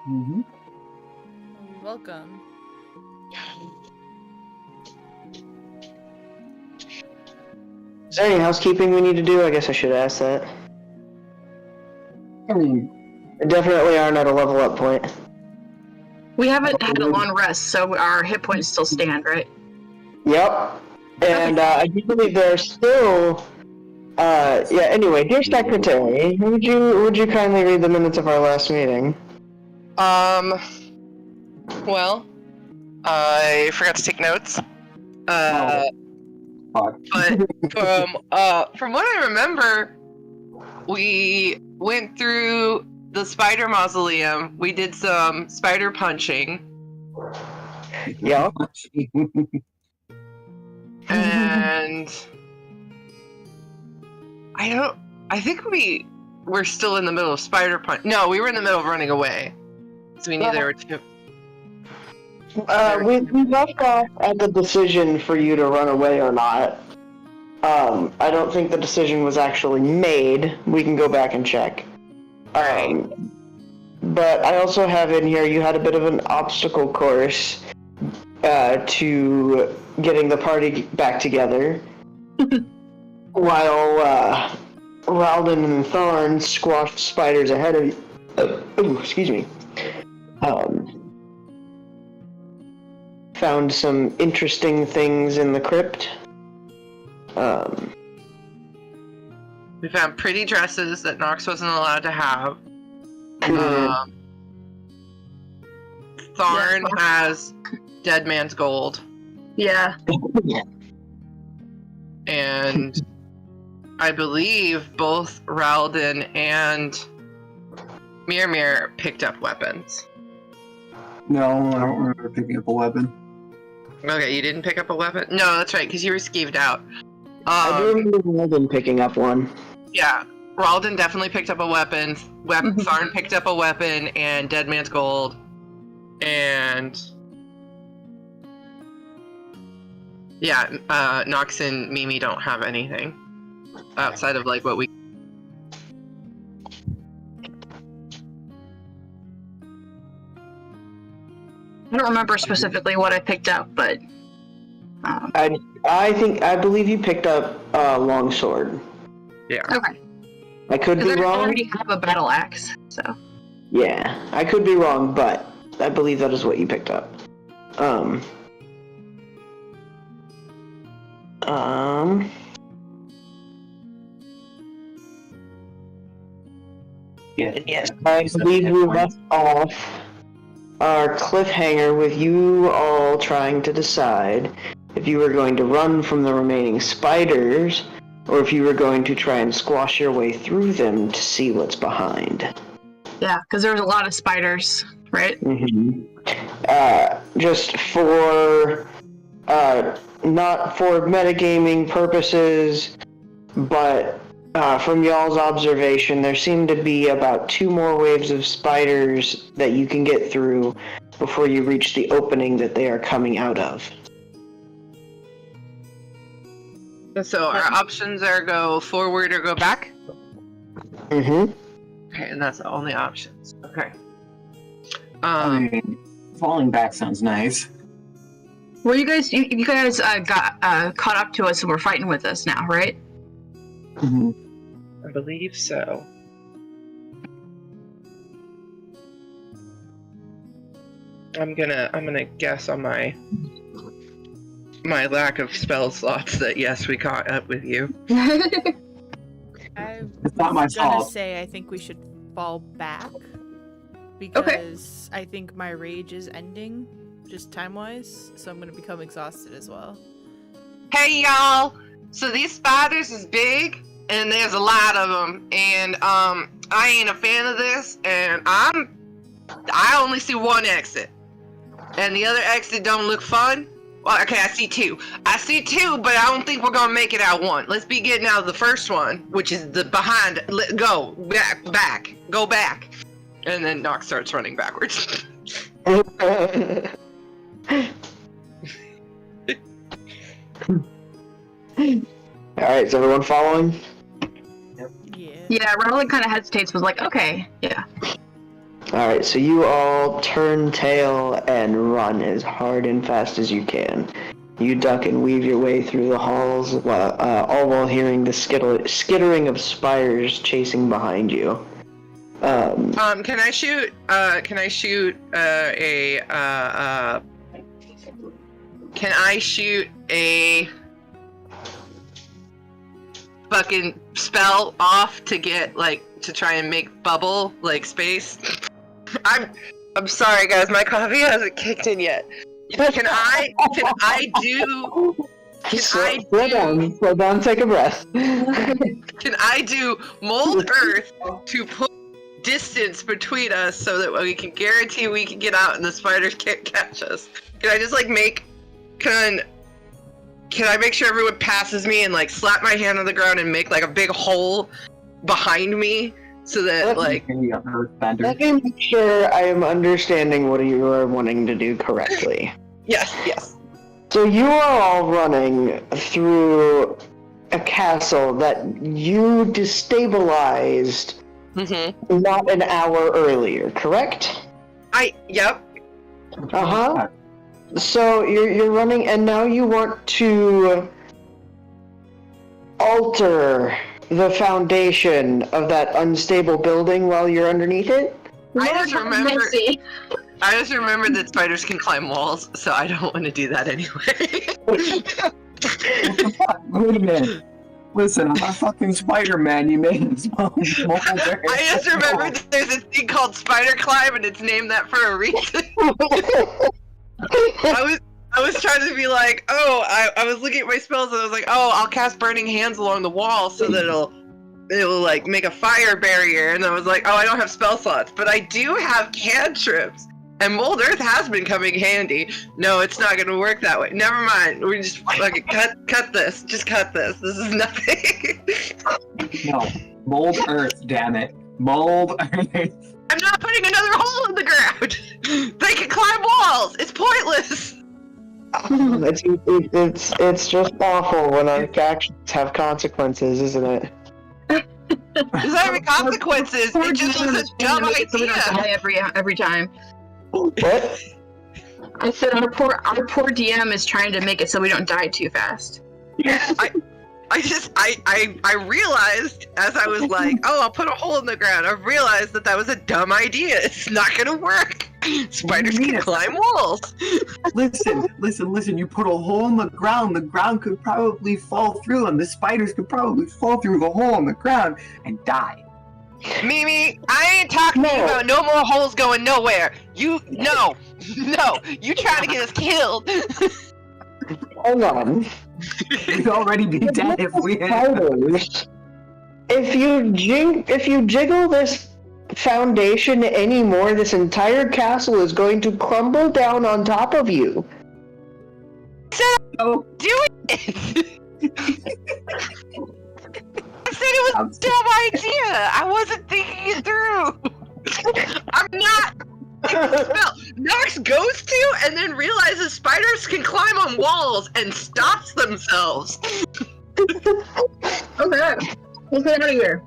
Mm-hmm. Welcome. Is there any housekeeping we need to do? I guess I should ask that. I mean, We definitely aren't at a level up point. We haven't had a long rest, so our hit points still stand, right? Yep. And I do believe there's still. Anyway, dear secretary, would you kindly read the minutes of our last meeting? Well, I forgot to take notes. fuck. But from what I remember, we went through the spider mausoleum. We did some spider punching, Yeah. and I think we're still in the middle of spider punch. No, we were in the middle of running away. So we knew there were two. We left off at the decision for you to run away or not. I don't think the decision was actually made. We can go back and check. But I also have in here you had a bit of an obstacle course to getting the party back together, while Ralden and Thorn squashed spiders ahead of you. Excuse me. Found some interesting things in the crypt. We found pretty dresses that Nox wasn't allowed to have. Tharn has Dead Man's Gold. Yeah. And I believe both Ralden and Mir picked up weapons. No, I don't remember picking up a weapon. Okay, you didn't pick up a weapon? No, that's right, because you were skeeved out. I do remember Ralden picking up one. Yeah, Ralden definitely picked up a weapon. Tharn picked up a weapon and Dead Man's Gold. And yeah, Nox and Mimi don't have anything outside of like what we. I don't remember specifically what I picked up, but I believe you picked up a longsword. Yeah. okay. I could be I wrong. already have a battle axe, so. Yeah, I could be wrong, but I believe that is what you picked up. Yes, I believe we left off our cliffhanger with you all trying to decide if you were going to run from the remaining spiders, or if you were going to try and squash your way through them to see what's behind. Yeah, because there was a lot of spiders, right? Mm-hmm. Just for, not for metagaming purposes, but from y'all's observation, there seem to be about 2 more waves of spiders that you can get through before you reach the opening that they are coming out of. So our options are go forward or go back? Mm-hmm. Okay, and that's the only options. Okay. I mean, falling back sounds nice. Well, you guys got caught up to us and were fighting with us now, right? Mm-hmm. I believe so. I'm gonna guess on my lack of spell slots that yes, we caught up with you. I It's not my was gonna fault. say I think we should fall back because I think my rage is ending, just time-wise, so I'm gonna become exhausted as well. Hey y'all! So these spiders is big, and there's a lot of them, and I ain't a fan of this, and I only see one exit, and the other exit don't look fun. Well, okay, I see 2. I see 2, but I don't think we're gonna make it out one. Let's be getting out of the first one, which is the behind. Go back, go back, and then Nox starts running backwards. Alright, is everyone following? Yeah. Yeah, Rowling kind of hesitates, was like, okay, yeah. Alright, so you all turn tail and run as hard and fast as you can. You duck and weave your way through the halls, all while hearing the skittering of spiders chasing behind you. Can I shoot? Can I shoot a fucking spell off to get to try and make bubble space? I'm sorry, guys. My coffee hasn't kicked in yet. Can I Slow down, take a breath. Can I do mold earth to put distance between us so that we can guarantee we can get out and the spiders can't catch us? Can I just can I make sure everyone passes me and slap my hand on the ground and make a big hole behind me so that Let me make sure I am understanding what you are wanting to do correctly. Yes. So you are all running through a castle that you destabilized not an hour earlier, correct? Yep. Uh-huh. So you're running and now you want to alter the foundation of that unstable building while you're underneath it? I just remember that spiders can climb walls, so I don't want to do that anyway. Wait a minute. Listen, I'm a fucking Spider-Man, you made it small. I just remember that there's a thing called spider climb and it's named that for a reason. I was trying to be I was looking at my spells and I was like, I'll cast Burning Hands along the wall so that it'll make a fire barrier, and I was like, I don't have spell slots, but I do have cantrips, and Mold Earth has been coming handy. No, it's not gonna work that way. Never mind. We just fucking cut this. Just cut this. This is nothing. No, Mold Earth, damn it. Mold Earth. I'm not putting another hole in the ground. They can climb walls. It's pointless. It's just awful when our actions have consequences, isn't it? There's not even consequences. It just was a dumb idea. Every time. What? I said our poor DM is trying to make it so we don't die too fast. I realized as I was I'll put a hole in the ground. I realized that was a dumb idea. It's not gonna work. Spiders can climb walls. Listen, you put a hole in the ground could probably fall through, and the spiders could probably fall through the hole in the ground and die. Mimi, I ain't talking about no more holes going nowhere. You trying to get us killed. Hold on. We'd already be dead if we had. If you jiggle this foundation anymore, this entire castle is going to crumble down on top of you. So do it. I said it was a dumb idea. I wasn't thinking it through. I'm not. Spell. Nox goes to and then realizes spiders can climb on walls and stops themselves. Okay, let's get out of here.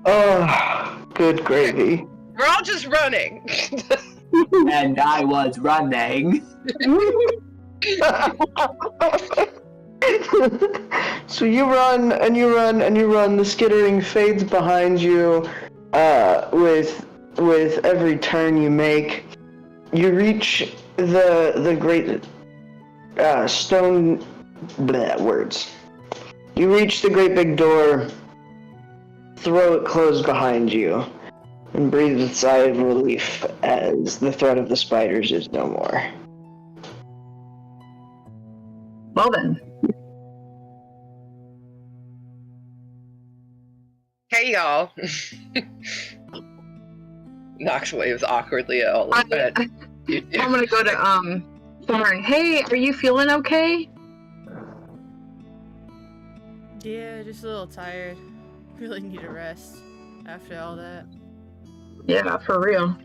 Oh, good gravy. We're all just running. And I was running. So you run and you run and you run. The skittering fades behind you. With every turn you make, you reach the great stone. Words. You reach the great big door. Throw it closed behind you, and breathe a sigh of relief as the threat of the spiders is no more. Well then. Hey y'all. Nox waves awkwardly at all of that. I'm gonna go to Thorn. Hey, are you feeling okay? Yeah, just a little tired. Really need a rest after all that. Yeah, for real.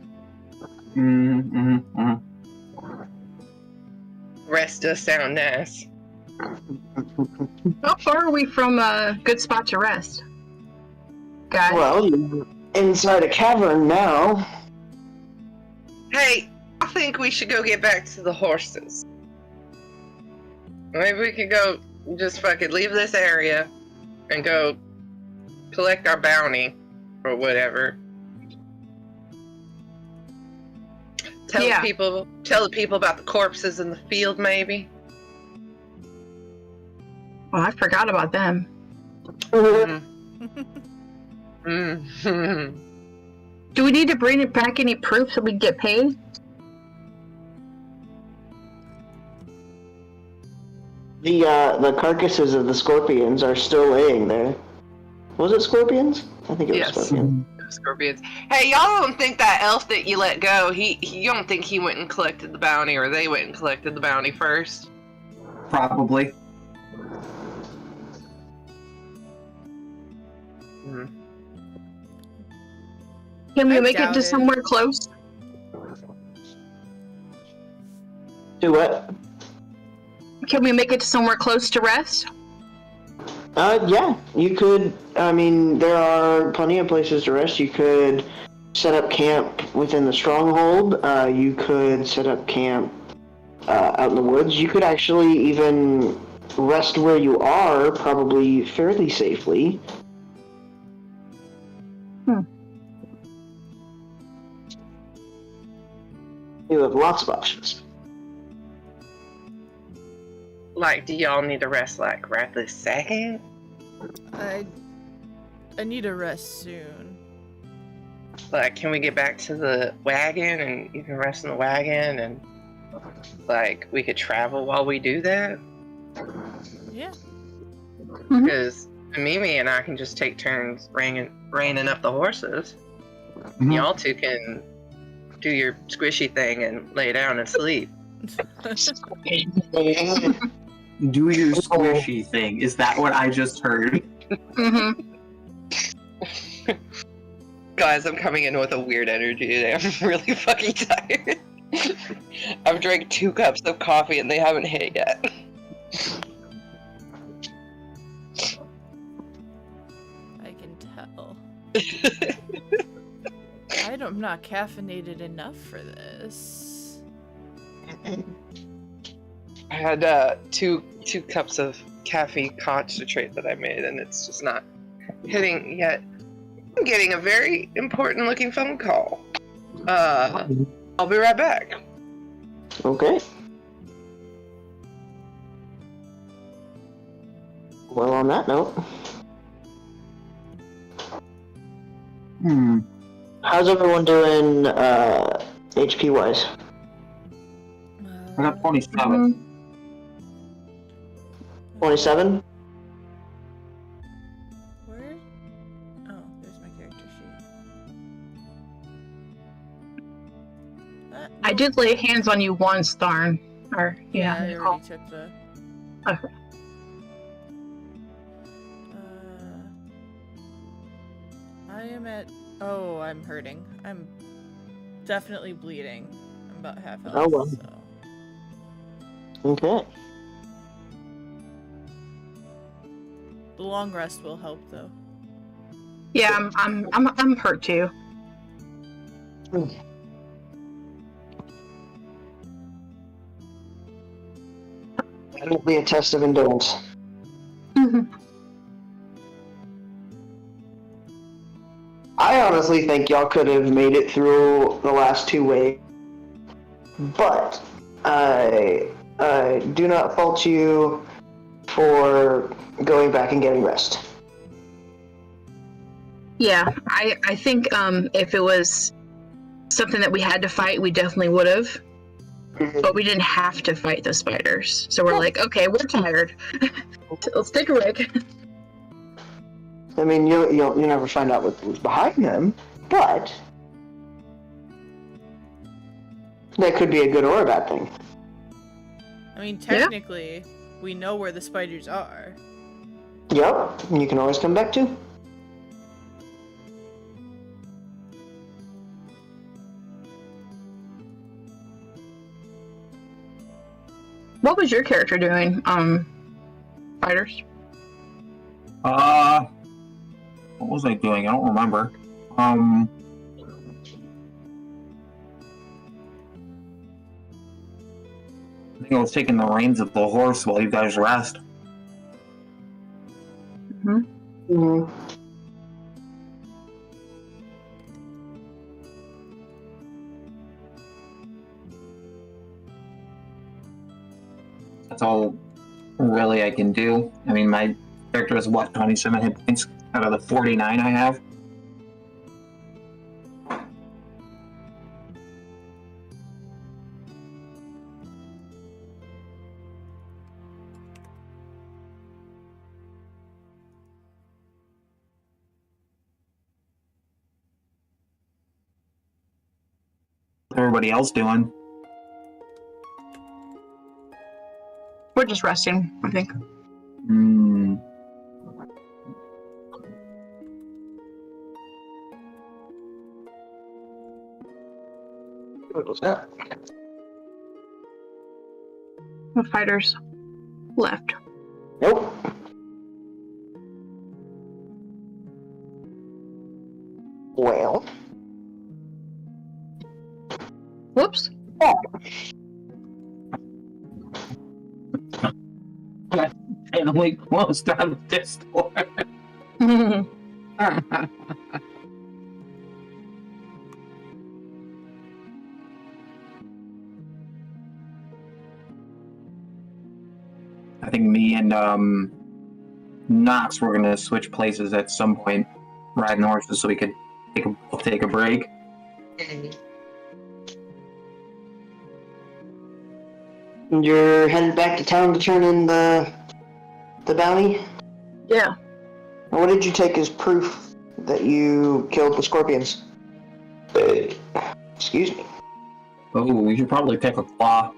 Rest does sound nice. How far are we from a good spot to rest? Guys? Well, you're inside a cavern now. Hey, I think we should go get back to the horses. Maybe we could go just fucking leave this area and go collect our bounty or whatever. Tell Yeah. the people about the corpses in the field, maybe. Oh, I forgot about them. Mm. Do we need to bring it back any proof so we can get paid? The carcasses of the scorpions are still laying there. Was it scorpions? I think it was Yes. scorpions. Scorpions. Hey, y'all don't think that elf that you let go, you don't think he went and collected the bounty, or they went and collected the bounty first? Probably. Mm. Can we I make it doubt to it. somewhere close? Do what? Can we make it to somewhere close to rest? Yeah, you could. I mean, there are plenty of places to rest. You could set up camp within the stronghold. You could set up camp out in the woods. You could actually even rest where you are, probably fairly safely. You have lots of options. Like, do y'all need to rest, like, right this second? I need a rest soon. Like, can we get back to the wagon and you can rest in the wagon and, like, we could travel while we do that? Yeah. Because Mimi and I can just take turns reining up the horses. Mhm. Y'all two can do your squishy thing and lay down and sleep. Do your squishy thing. Is that what I just heard? Mm-hmm. Guys, I'm coming in with a weird energy today. I'm really fucking tired. I've drank 2 cups of coffee and they haven't hit yet. I can tell. I'm not caffeinated enough for this. I had 2 cups of caffeine concentrate that I made, and it's just not hitting yet. I'm getting a very important looking phone call. I'll be right back. Okay. Well, on that note, how's everyone doing HP wise? I got 27. 27? Where? Oh, there's my character sheet. I did lay hands on you once, Tharn. Or, Yeah, I yeah. already took the. Okay. I am at. Oh, I'm hurting. I'm definitely bleeding. I'm about half health. Oh, well. So. Okay. The long rest will help, though. Yeah, I'm hurt too. That'll be a test of endurance. I honestly think y'all could have made it through the last 2 waves, but I do not fault you for going back and getting rest. Yeah, I think if it was something that we had to fight, we definitely would have. But we didn't have to fight the spiders. So we're like, okay, we're tired. Let's take a break. I mean, you'll never find out what was behind them, but that could be a good or a bad thing. I mean, technically, we know where the spiders are. Yep, and you can always come back too. What was your character doing spiders? What was I doing? I don't remember. I think I was taking the reins of the horse while you guys rest. Mm-hmm. That's all really I can do. I mean, my character has what, 27 hit points out of the 49 I have? What's everybody else doing? We're just resting, I think. What was that? The fighters left. Nope. Well. Whoops. And we closed on this door. I think me and Nox were gonna switch places at some point, riding horses, so we could take a break. You're headed back to town to turn in the bounty? Yeah. What did you take as proof that you killed the scorpions? Excuse me. Oh, we should probably pick a claw.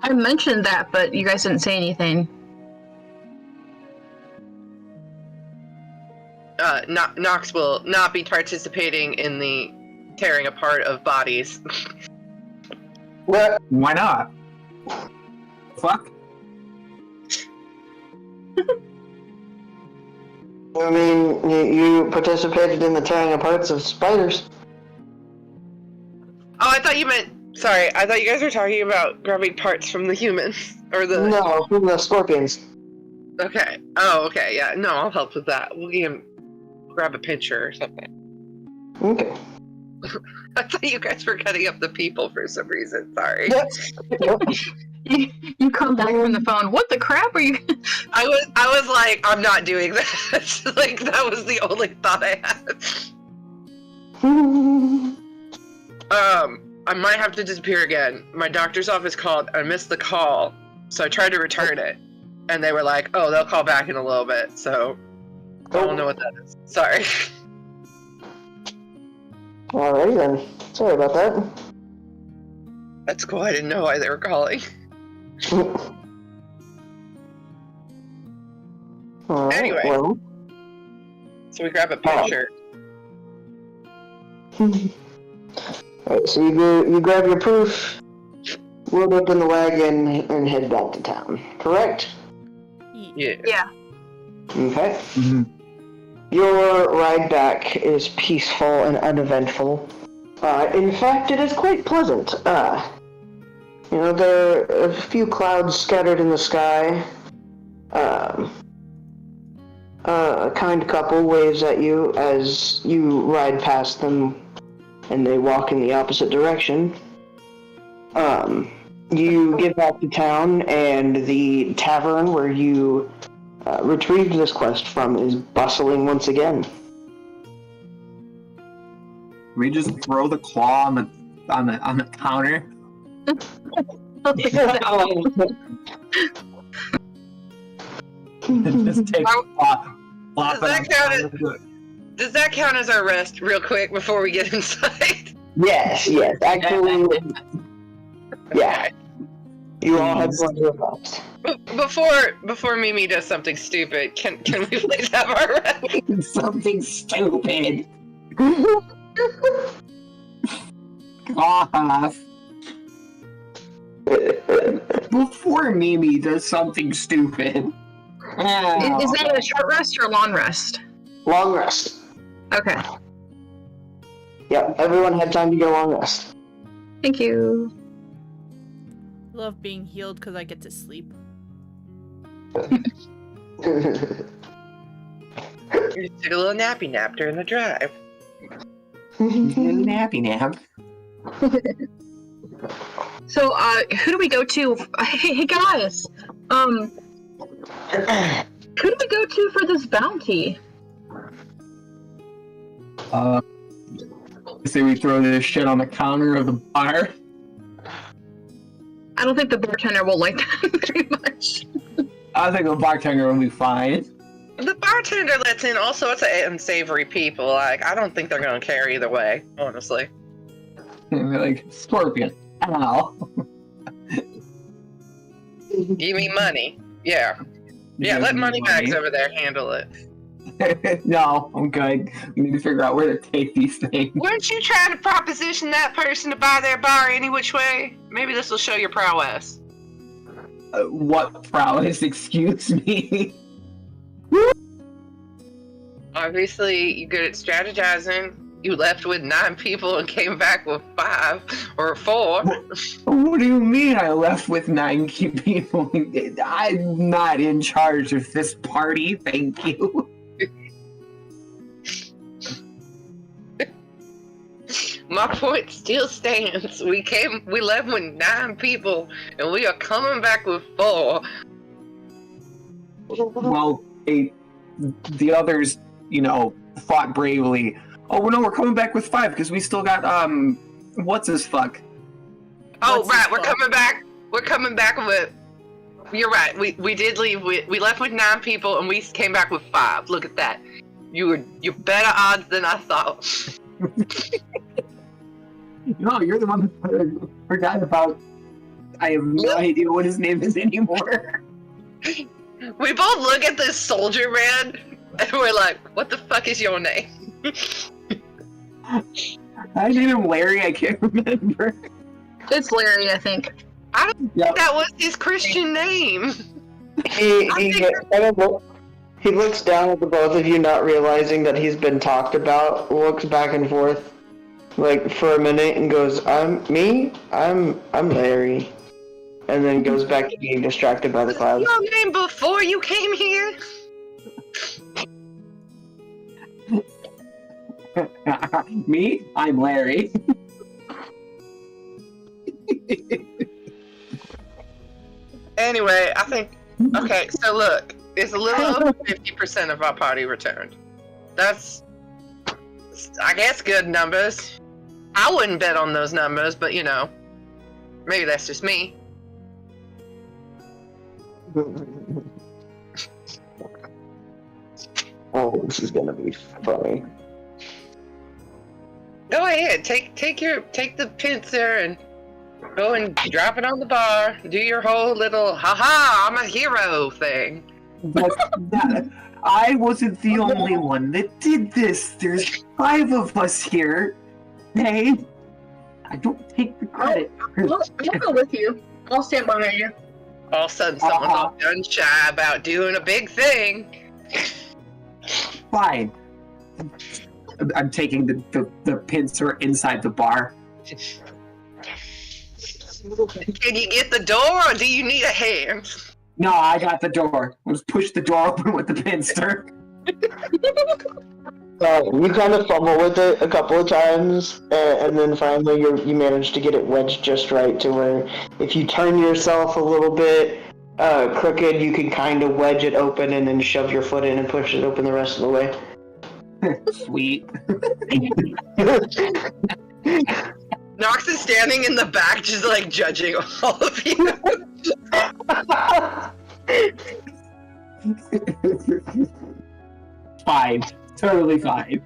I mentioned that, but you guys didn't say anything. Nox will not be participating in the tearing apart of bodies. What? Why not? Fuck. I mean, you participated in the tearing apart of spiders. Oh, I thought you meant. Sorry, I thought you guys were talking about grabbing parts from the humans or the. No, from the scorpions. Okay. Oh, okay. Yeah. No, I'll help with that. We'll grab a pincher or something. Okay. I thought you guys were cutting up the people for some reason. Sorry. Yep. You come back from the phone. What the crap are you? I was like, I'm not doing that. Like that was the only thought I had. I might have to disappear again. My doctor's office called. I missed the call, so I tried to return it, and they were like, "Oh, they'll call back in a little bit." So I don't know what that is. Sorry. Alrighty then. Sorry about that. That's cool. I didn't know why they were calling. Alright, Anyway. well. So we grab a picture. Alright, so you grab your proof, load up in the wagon, and head back to town, correct? Yeah. Yeah. Okay. Mm-hmm. Your ride back is peaceful and uneventful. In fact, it is quite pleasant. There are a few clouds scattered in the sky. A kind couple waves at you as you ride past them, and they walk in the opposite direction. You get back to town, and the tavern where you retrieved this quest from is bustling once again. We just throw the claw on the counter. Just take the claw. Does that count as our rest, real quick, before we get inside? Yes, actually, yeah. You all have plenty of rest. Before Mimi does something stupid, can we please have our rest? Something stupid. Off. Before Mimi does something stupid. Is that a short rest or a long rest? Long rest. Okay. Yep, everyone had time to get a long rest. Thank you. Love being healed because I get to sleep. You took a little nappy nap during the drive. Nappy nap. So, who do we go to? Hey guys. Who do we go to for this bounty? Say we throw this shit on the counter of the bar. I don't think the bartender will like that very much. I think the bartender will be fine. The bartender lets in all sorts of unsavory people. Like, I don't think they're gonna care either way, honestly. And they're like, Scorpion, ow. Give me money. Yeah. Yeah, Give let me Moneybags over there handle it. No, I'm good. We need to figure out where to take these things. Weren't you trying to proposition that person to buy their bar any which way? Maybe this will show your prowess. What prowess? Excuse me. Obviously, you're good at strategizing. You left with 9 people and came back with 5 or 4. What do you mean I left with 9 people? I'm not in charge of this party, thank you. My point still stands. We left with 9 people, and we are coming back with 4. Well, the others, fought bravely. Oh, no, we're coming back with 5 because we still got, what's his fuck? Oh, What's right, his we're fault? coming back. We're coming back with. You're right. We did leave. We left with 9 people, and we came back with 5. Look at that. You're better odds than I thought. No, you're the one that forgot about. I have no idea what his name is anymore. We both look at this soldier man, and we're like, "What the fuck is your name?" I named him Larry. I can't remember. It's Larry, I think. Yep. That was his Christian name. He looks down at the both of you, not realizing that he's been talked about, looks back and forth, like, for a minute, and goes, I'm Larry. And then goes back to being distracted by the clouds. Your name before you came here? Me? I'm Larry. Anyway, I think. Okay, so look, it's a little over 50% of our party returned. That's, I guess, good numbers. I wouldn't bet on those numbers, but maybe that's just me. Oh, this is gonna be funny. Go ahead, take the pincer and go and drop it on the bar. Do your whole little "ha-ha, I'm a hero" thing. I wasn't the only one that did this. There's 5 of us here. Hey, I don't take the credit. I'll go with you. I'll stand behind you. All of a sudden, someone's all gun shy about doing a big thing. Fine. I'm taking the pincer inside the bar. Can you get the door, or do you need a hand? No, I got the door. Let's push the door open with the pincer. You kind of fumble with it a couple of times, and then finally you manage to get it wedged just right to where if you turn yourself a little bit crooked, you can kind of wedge it open and then shove your foot in and push it open the rest of the way. Sweet. Nox is standing in the back, just like judging all of you. Fine. Totally fine.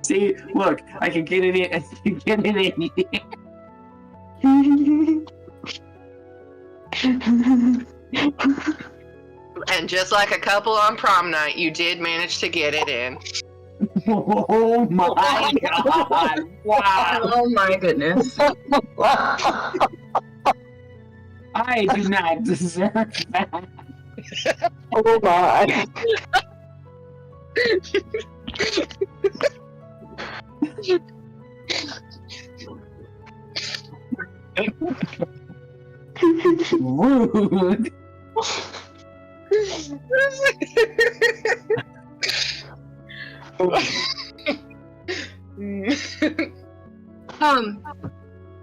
See, look, I can get it in. I can get it in. And just like a couple on prom night, you did manage to get it in. Oh my god! Wow! Oh my goodness. I do not deserve that. Oh my. Rude.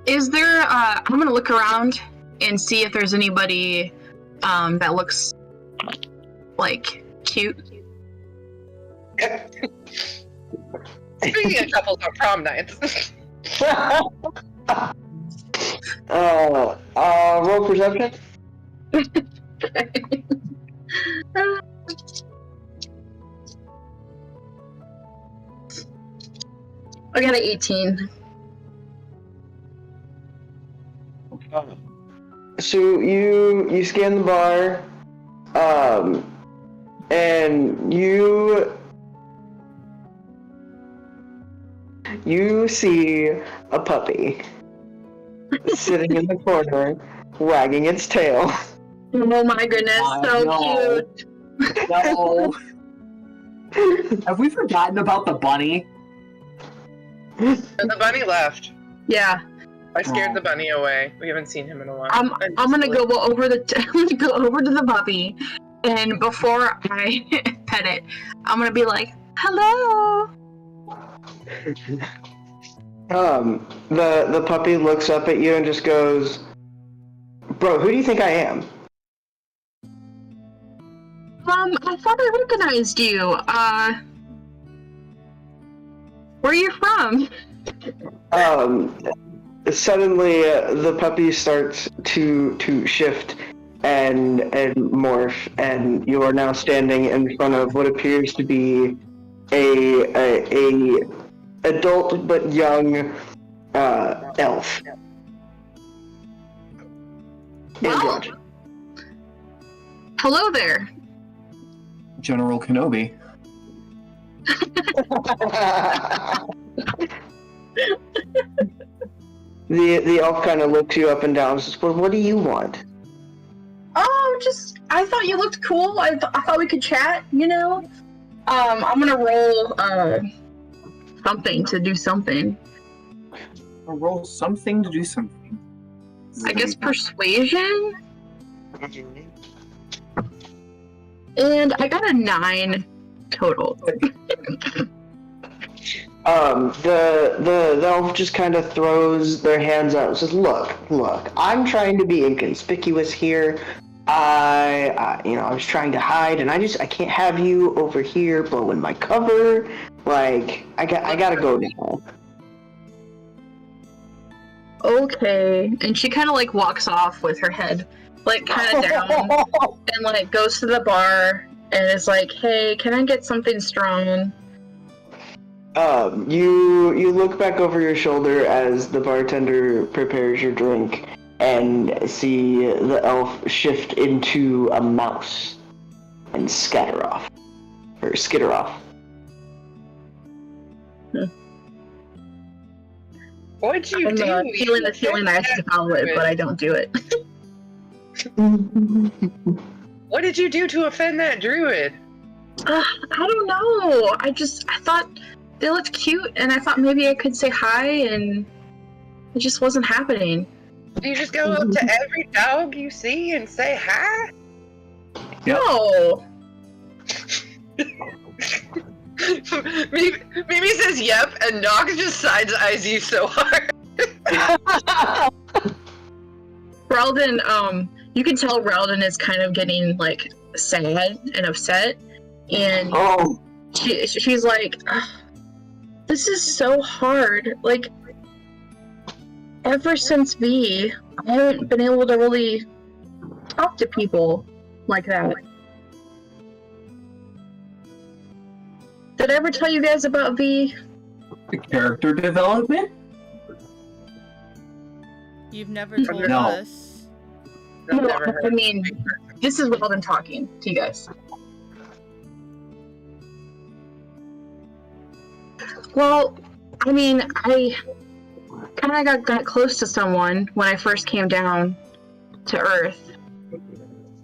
Is there, I'm gonna look around and see if there's anybody, that looks, like, cute. Speaking of couples on prom nights. Roll perception. I got an 18. So you scan the bar, and you see a puppy sitting in the corner, wagging its tail. Oh my goodness, so no. cute. No. Have we forgotten about the bunny? The bunny left. Yeah, I scared the bunny away. We haven't seen him in a while. I'm gonna go over I'm gonna go over to the puppy, and before I pet it, I'm gonna be like, "Hello." The puppy looks up at you and just goes, "Bro, who do you think I am?" I thought I recognized you. Where are you from? Suddenly, the puppy starts to shift and morph, and you are now standing in front of what appears to be a adult but young elf. Well, hello there. General Kenobi. The elf kind of looks you up and down and says, "Well, what do you want?" Oh, I thought you looked cool. I thought we could chat, you know? I'm gonna roll, something to do something. Or roll something to do something. I guess persuasion? And I got a 9 total. The elf just kind of throws their hands out and says, look, I'm trying to be inconspicuous here. I was trying to hide, and I can't have you over here blowing my cover. Like, I gotta go now." Okay. And she kind of like walks off with her head like kind of down and like goes to the bar and is like, "Hey, can I get something strong?" You look back over your shoulder as the bartender prepares your drink and see the elf shift into a mouse and skitter off. What'd you I'm do? feeling the feeling I have to follow it, but I don't do it. What did you do to offend that druid? I don't know. I thought they looked cute, and I thought maybe I could say hi, and it just wasn't happening. Do you just go up to every dog you see and say hi? Yep. No. Mimi says yep, and Nox just side eyes you so hard. Ralden, you can tell Ralden is kind of getting like sad and upset, and Oh, she's like, "Ugh, this is so hard. Like, ever since V, I haven't been able to really talk to people like that. Did I ever tell you guys about V? The character development? You've never told No. us. I've No, never heard I mean, this is Ralden talking to you guys. Well, I mean, I kind of got close to someone when I first came down to Earth,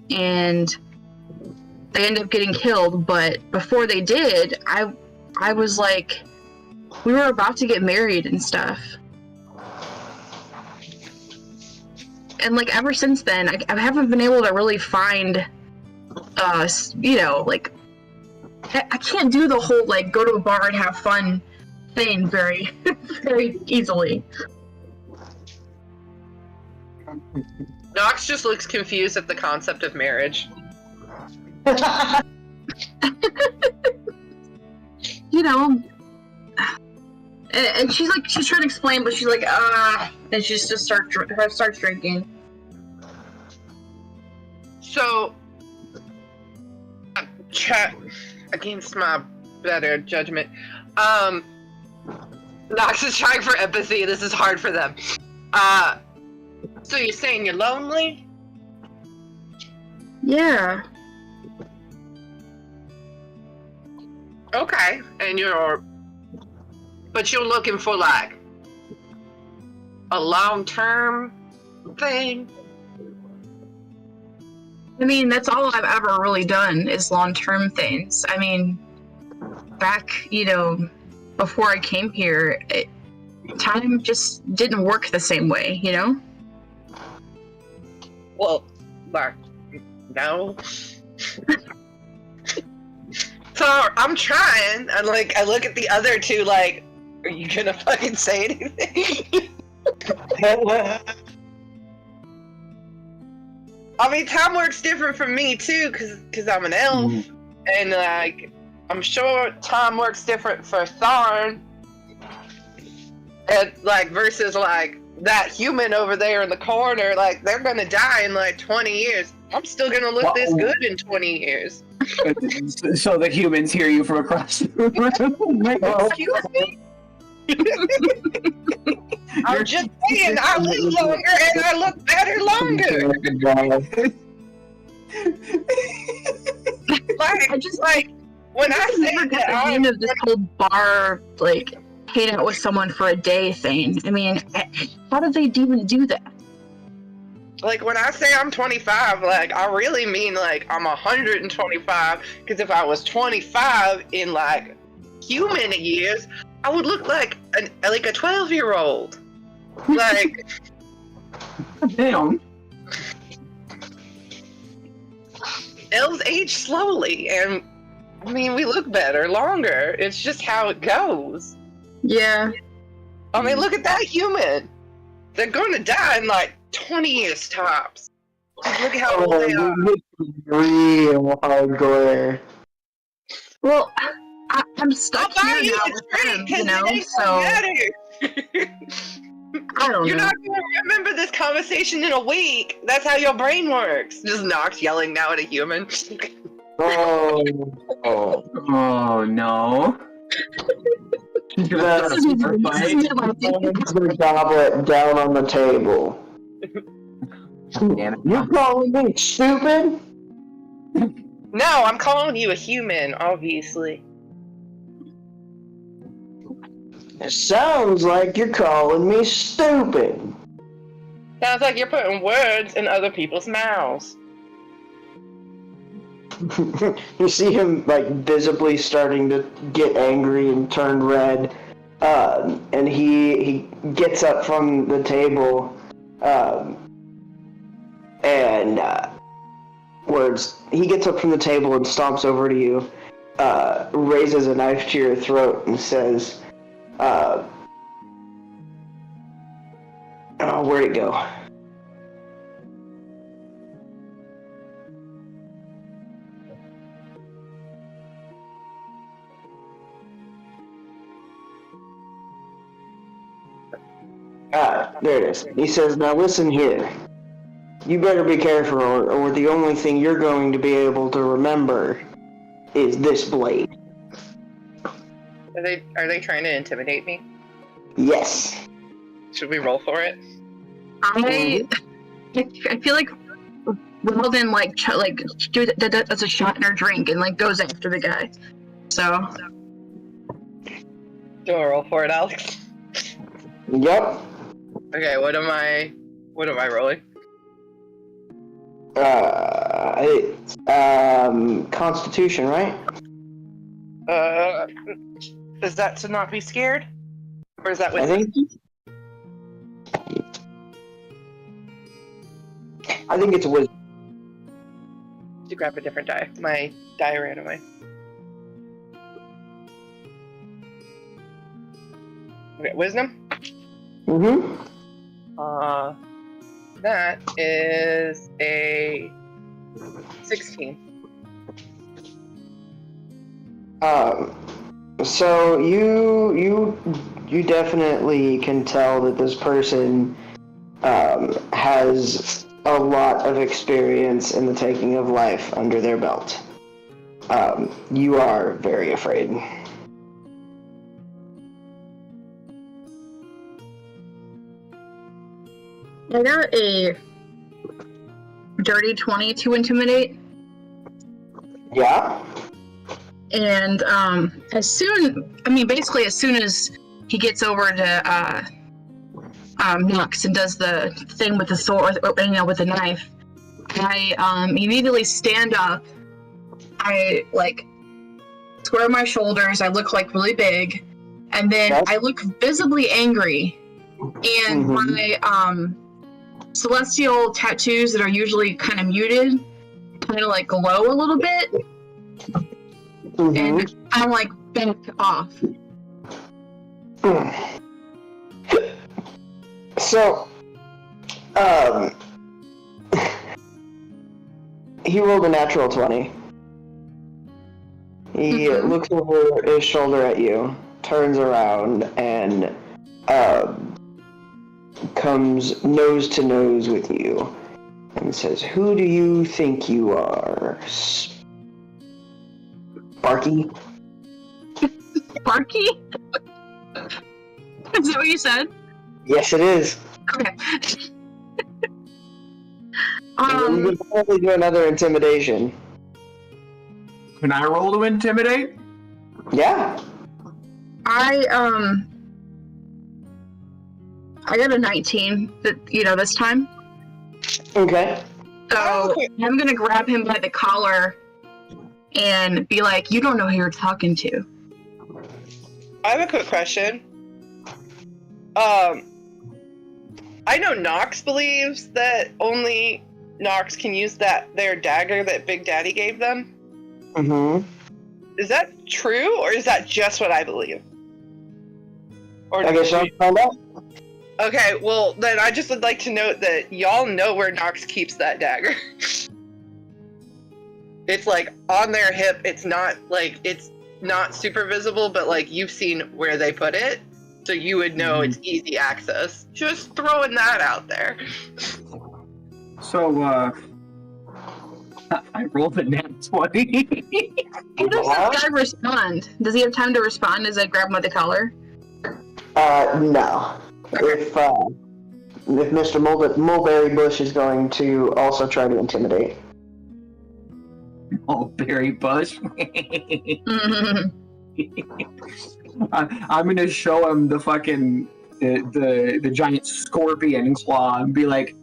and they end up getting killed, but before they did, I was like, we were about to get married and stuff. And like ever since then, I haven't been able to really find, you know, like I can't do the whole like go to a bar and have fun thing very, very easily. Nox just looks confused at the concept of marriage. You know, and she's trying to explain, but she's like, and she just starts drinking. So, against my better judgment, Nox is trying for empathy. This is hard for them. So you're saying you're lonely? Yeah. Okay, and but you're looking for like a long-term thing? I mean, that's all I've ever really done is long-term things. I mean, back, you know, before I came here, time just didn't work the same way, you know? Well, like, no. So I'm trying, and like, I look at the other two like, are you gonna fucking say anything? I mean, time works different for me too, cause I'm an elf, and like, I'm sure time works different for Tharn, and like versus like that human over there in the corner. Like, they're gonna die in like 20 years. I'm still gonna look this good in 20 years. So the humans hear you from across the room. Like, excuse me? I'm just saying, I live longer and I look better longer. Like, when I say never got that, the hang of this whole bar, like, hang out with someone for a day thing. I mean, how did they even do that? like, when I say I'm 25, like, I really mean, like, I'm 125, because if I was 25 in, like, human years, I would look like a 12-year-old. Like, Damn. elves age slowly, and, I mean, we look better, longer. It's just how it goes. Yeah. I mean, look at that human. They're going to die in, like, 20 years tops. Look at how old they are. Real hardcore. Well, I'm stuck I'll buy here you now a with drink, them, 'cause you know, it ain't so gonna matter. I don't You're know. not gonna remember this conversation in a week. That's how your brain works. Just Nox yelling now at a human. Oh, Oh no. She's gonna This is start a this is fight. my the goblet down on the table. Damn it. You calling me stupid? No, I'm calling you a human, obviously. It sounds like you're calling me stupid. Sounds like you're putting words in other people's mouths. You see him like visibly starting to get angry and turn red, and he gets up from the table, and he gets up from the table and stomps over to you, raises a knife to your throat and says, "Oh, where'd it go?" There it is. He says, "Now listen here. You better be careful, or the only thing you're going to be able to remember is this blade." Are they trying to intimidate me? Yes. Should we roll for it? I feel like Weldon do that as a shot in her drink and like goes after the guy. So Do I roll for it, Alex? Yep. Okay, what am I rolling? Constitution, right? Is that to not be scared? Or is that with I think it's wisdom. to grab a different die? My die ran away. Okay, wisdom? Mm-hmm. That is a 16. So you definitely can tell that this person has a lot of experience in the taking of life under their belt. You are very afraid. I got a dirty 20 to intimidate. Yeah? And as soon as he gets over to Nox and does the thing with the sword, with the knife, I immediately stand up. I square my shoulders. I look really big, and then I look visibly angry. And my celestial tattoos that are usually kind of muted, kind of glow a little bit. And I'm back off. So, he rolled a natural 20. He looks over his shoulder at you, turns around, and comes nose to nose with you, and says, "Who do you think you are? Sparky?" Sparky? Is that what you said? Yes, it is. Okay. You can probably do another intimidation. Can I roll to intimidate? Yeah. I got a 19, this time. Okay. So I'm gonna grab him by the collar and be like, "You don't know who you're talking to." I have a quick question. I know Nox believes that only Nox can use their dagger that Big Daddy gave them. Mm-hmm. Is that true, or is that just what I believe? Or I guess I'll find out. Okay, well then I just would like to note that y'all know where Nox keeps that dagger. It's on their hip. It's not super visible, but you've seen where they put it, so you would know it's easy access. Just throwing that out there. So, I rolled a nat 20. How does this guy respond? Does he have time to respond as I grab him by the collar? No. If Mr. Mulberry Bush is going to also try to intimidate. Oh, Barry Bush. Mm-hmm. I'm gonna show him the fucking the giant scorpion claw and be like,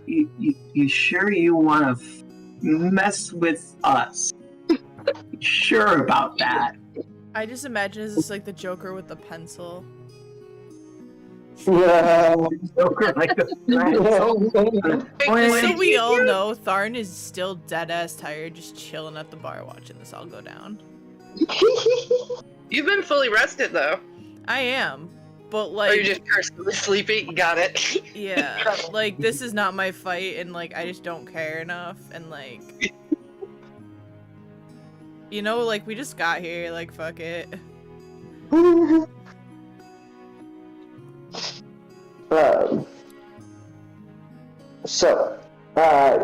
"You sure you want to mess with us? Sure about that?" I just imagine it's just the Joker with the pencil. Yeah. So we all know Tharn is still dead ass tired, just chilling at the bar watching this all go down. You've been fully rested though. I am, but Or you're just personally sleepy. You got it. yeah, this is not my fight, and I just don't care enough, and we just got here, fuck it.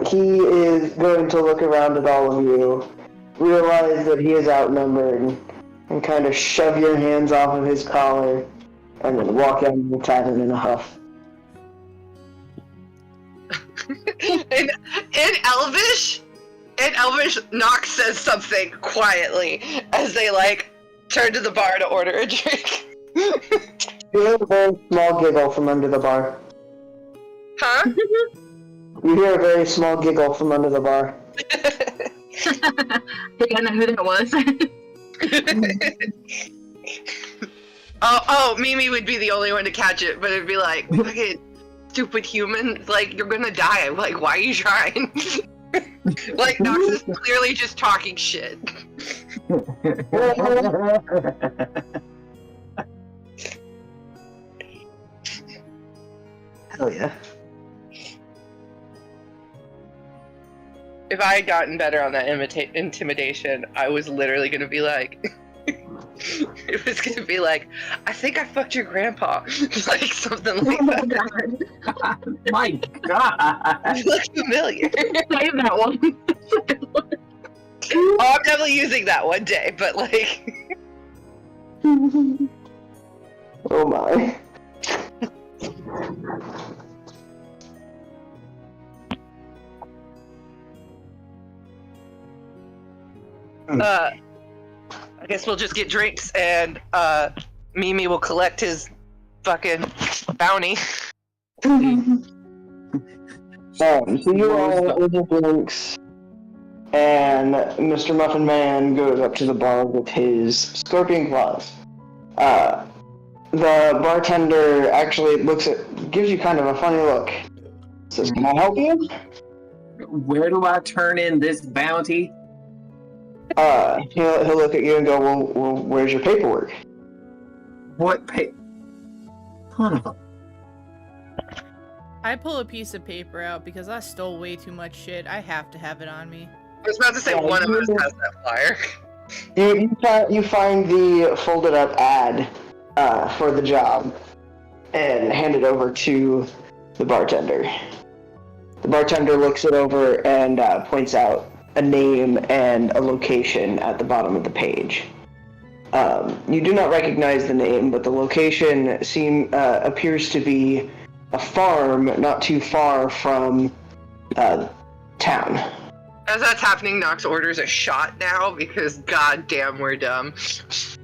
He is going to look around at all of you, realize that he is outnumbered, and kind of shove your hands off of his collar, and then walk out of the tavern in a huff. in Elvish, Nox says something quietly as they turn to the bar to order a drink. You hear a very small giggle from under the bar. Huh? You hear a very small giggle from under the bar. think I know who that was. Oh, Mimi would be the only one to catch it, but it'd be like, fucking stupid human, like, you're gonna die. I'm like, why are you trying? Like, Nox is clearly just talking shit. Hell yeah. If I had gotten better on that intimidation, I was literally gonna be like, it was gonna be like, I think I fucked your grandpa. Like, something like that. My God. You look familiar. Save that one. Oh, I'm definitely using that one day, but like... Oh my. I guess we'll just get drinks and Mimi will collect his fucking bounty. So you all order drinks, and Mr. Muffin Man goes up to the bar with his scorpion claws. The bartender actually gives you kind of a funny look. Says, "Can I help you?" Where do I turn in this bounty? He'll look at you and go, well, where's your paperwork? What Son of a... I pull a piece of paper out because I stole way too much shit. I have to have it on me. I was about to say one of us has that flyer. You find the folded up ad for the job and hand it over to the bartender. The bartender looks it over and points out a name and a location at the bottom of the page. You do not recognize the name, but the location appears to be a farm not too far from town. As that's happening, Nox orders a shot now because goddamn we're dumb. So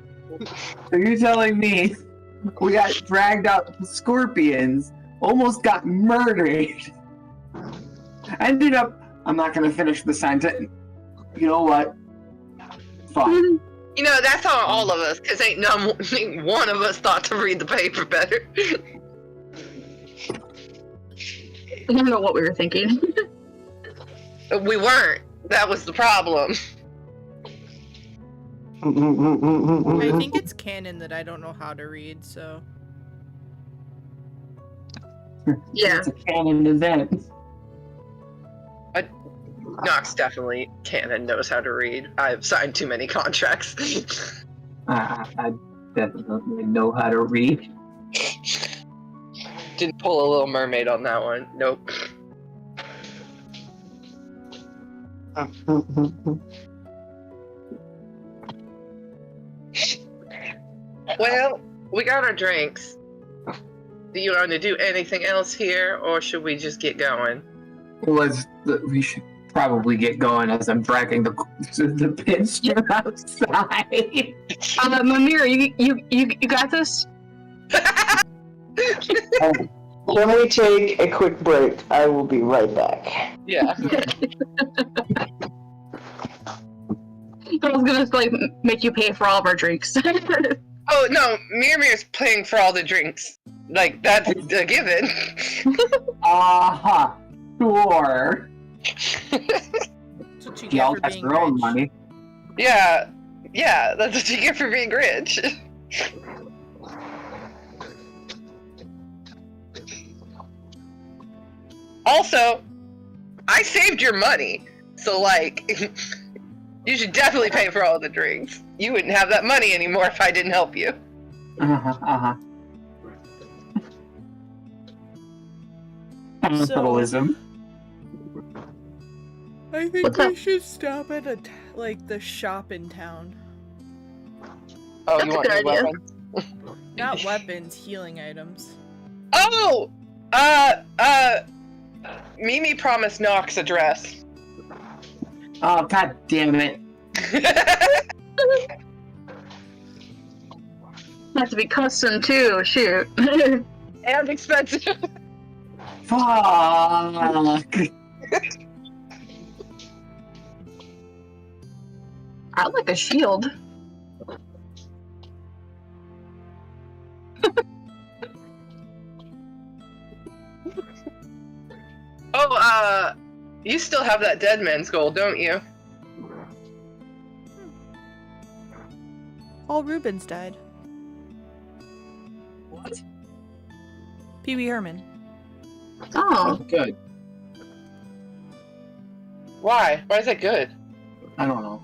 you're telling me we got dragged out to scorpions, almost got murdered, ended up... I'm not gonna finish the sentence. You know what? Fine. You know, that's on all of us, because ain't one of us thought to read the paper better. I don't know what we were thinking. We weren't. That was the problem. I think it's canon that I don't know how to read, so... Yeah. It's a canon event. Nox definitely can and knows how to read. I've signed too many contracts. I definitely know how to read. Didn't pull a Little Mermaid on that one. Nope. Well, we got our drinks. Do you want to do anything else here, or should we just get going? We should probably get going as I'm dragging the pinch from outside. Mimir, you got this? Can we take a quick break? I will be right back. Yeah. I was gonna like make you pay for all of our drinks. Oh no, Mirmir's paying for all the drinks. Like, that's a given. Aha, sure. That's what you get Y'all for got being your own rich. money. Yeah, that's what you get for being rich. Also, I saved your money, so like, you should definitely pay for all the drinks. You wouldn't have that money anymore if I didn't help you. Capitalism. I think What's we up? should stop at the shop in town. Oh, That's you a want good your idea. weapon? Not weapons, healing items. Oh! Mimi promised Nox a dress. Oh, god damn it. Has to be custom too. Shoot. And expensive. Fuck. I like a shield. Oh, you still have that dead man's gold, don't you? All Rubens died. What? Pee Wee Herman. Oh, Good. Why? Why is that good? I don't know.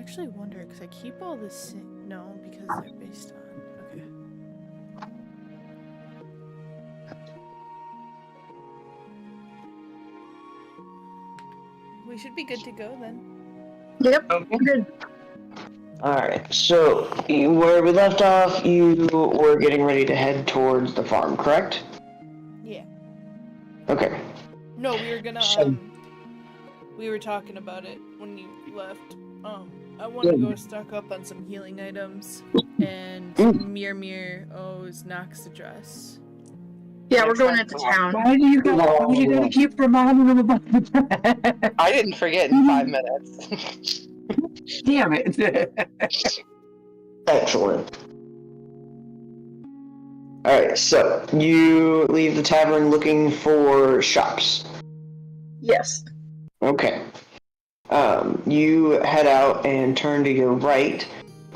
actually wonder, because I keep all this... No, because they're based on... Okay. We should be good to go then. Yep. Okay. Good. Alright, so where we left off, you were getting ready to head towards the farm, correct? Yeah. Okay. No, we were gonna, So- we were talking about it when you left. I want to go stock up on some healing items, and Mir owes Nox a dress. Yeah, we're going into town. Why do you gotta keep reminding them about the I didn't forget in 5 minutes. Damn it. Excellent. Alright, so you leave the tavern looking for shops. Yes. Okay. You head out and turn to your right,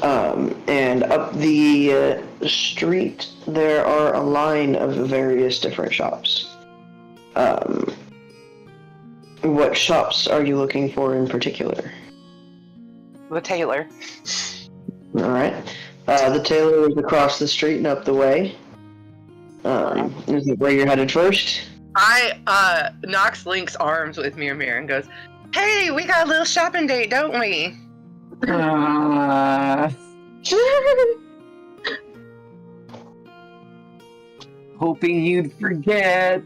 and up the street there are a line of various different shops. What shops are you looking for in particular? The tailor. Alright. The tailor is across the street and up the way. Is it where you're headed first? Nox links arms with Mir and goes, "Hey, we got a little shopping date, don't we?" Hoping you'd forget.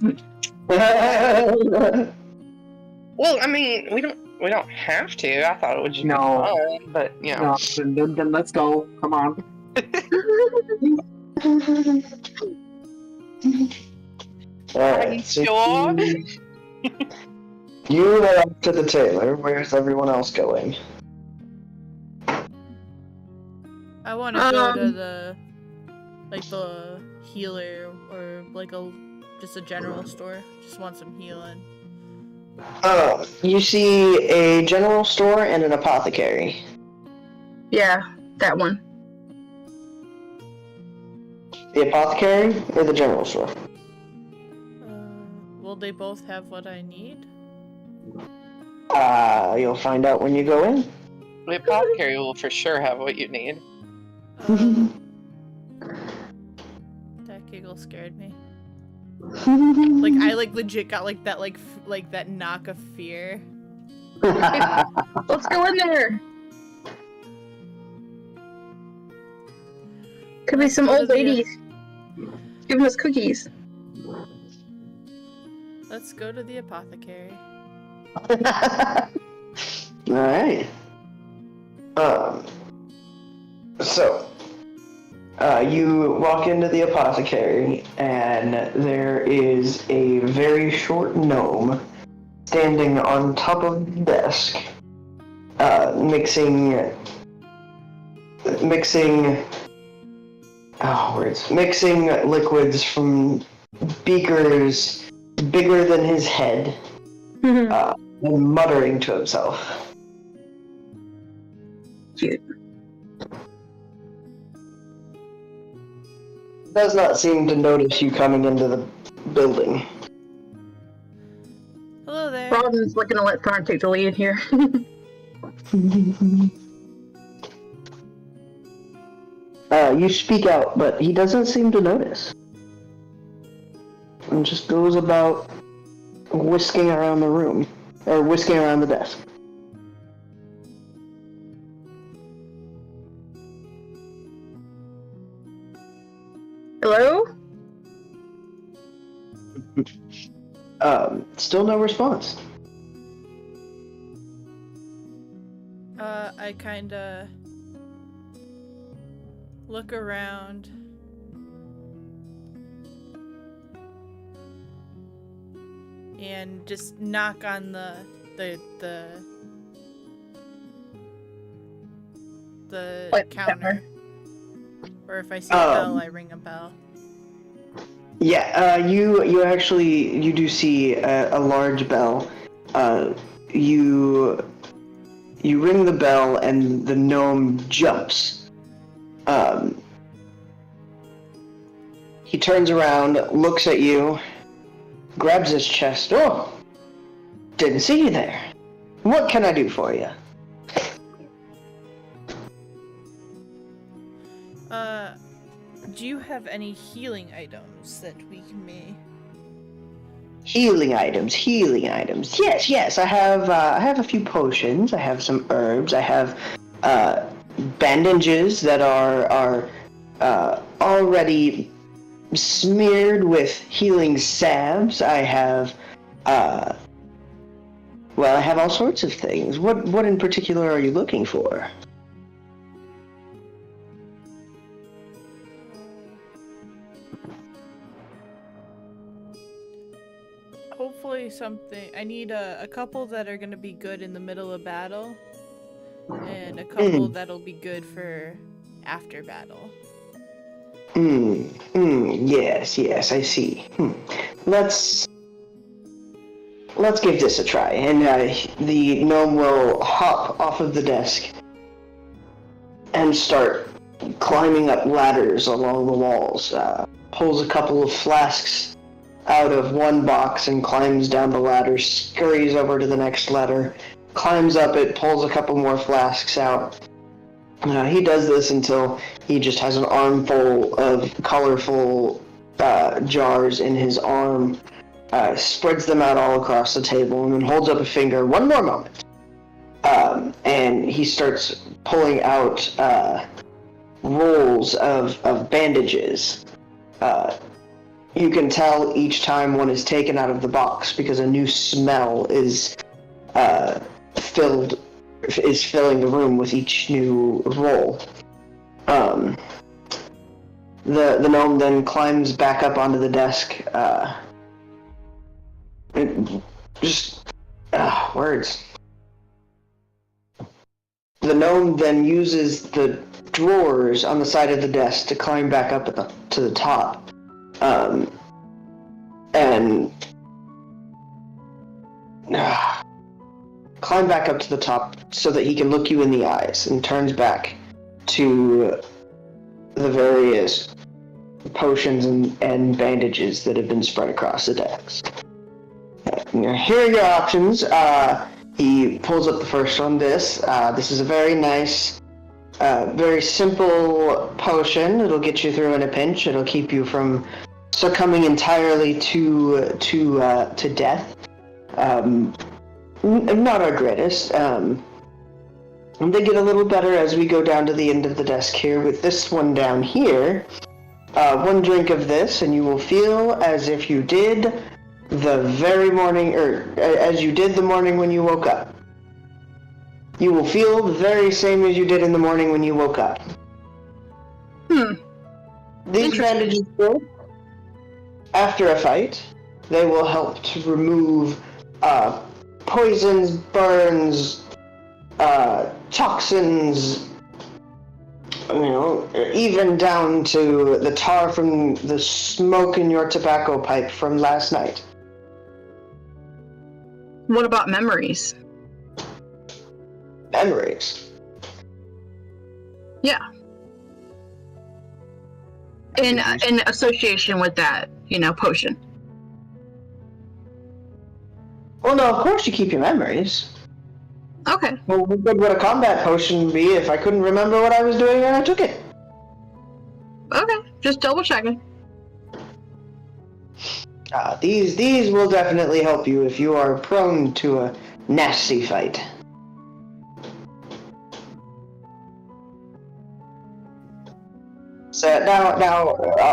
Well, I mean, we don't have to. I thought it would just be No. fun, but you know. No, then let's go. Come on. Are you sure? You are up to the tailor. Where's everyone else going? I want to go to the healer or just a general store. Just want some healing. You see a general store and an apothecary. Yeah, that one. The apothecary or the general store? Will they both have what I need? You'll find out when you go in. The apothecary will for sure have what you need. That giggle scared me. I legit got that knock of fear. Let's go in there. Could be some old ladies giving us cookies. Let's go to the apothecary. Alright. So, you walk into the apothecary, and there is a very short gnome standing on top of the desk, mixing liquids from beakers bigger than his head, and muttering to himself. Cute. Does not seem to notice you coming into the building. Hello there. Robin's looking to let Thorn take the lead here. You speak out, but he doesn't seem to notice. And just goes about whisking around the room, or whisking around the desk. Hello? Still no response. I kinda look around. And just knock on the counter. Or if I see a bell, I ring a bell. Yeah, you do see a large bell. You ring the bell and the gnome jumps. He turns around, looks at you, grabs his chest. Oh, didn't see you there. What can I do for you? do you have any healing items that we may? Healing items. Yes. I have a few potions. I have some herbs. I have bandages that are already smeared with healing salves. I have I have all sorts of things. What in particular are you looking for? Hopefully something. I need a couple that are gonna be good in the middle of battle, and a couple that'll be good for after battle. Yes, I see. Let's give this a try. And the gnome will hop off of the desk and start climbing up ladders along the walls. Pulls a couple of flasks out of one box and climbs down the ladder, scurries over to the next ladder, climbs up it, pulls a couple more flasks out. He does this until he just has an armful of colorful jars in his arm, spreads them out all across the table, and then holds up a finger. One more moment. And he starts pulling out rolls of bandages. You can tell each time one is taken out of the box because a new smell is filling the room with each new roll. The gnome then climbs back up onto the desk. Words. The gnome then uses the drawers on the side of the desk to climb back up to the top. And climb back up to the top so that he can look you in the eyes, and turns back to the various potions and bandages that have been spread across the desk. Here are your options. He pulls up the first one. This is a very nice, very simple potion. It'll get you through in a pinch. It'll keep you from succumbing entirely to death. Not our greatest. And they get a little better as we go down to the end of the desk here. With this one down here, one drink of this, and you will feel as if you did the very morning, or as you did the morning when you woke up. You will feel the very same as you did in the morning when you woke up. These bandages, after a fight, they will help to remove poisons, burns, toxins, even down to the tar from the smoke in your tobacco pipe from last night. What about memories? Memories? Yeah. In association with that, potion. Well, no, of course you keep your memories. Okay. Well, what good would a combat potion would be if I couldn't remember what I was doing and I took it? Okay, just double checking. These will definitely help you if you are prone to a nasty fight. So now,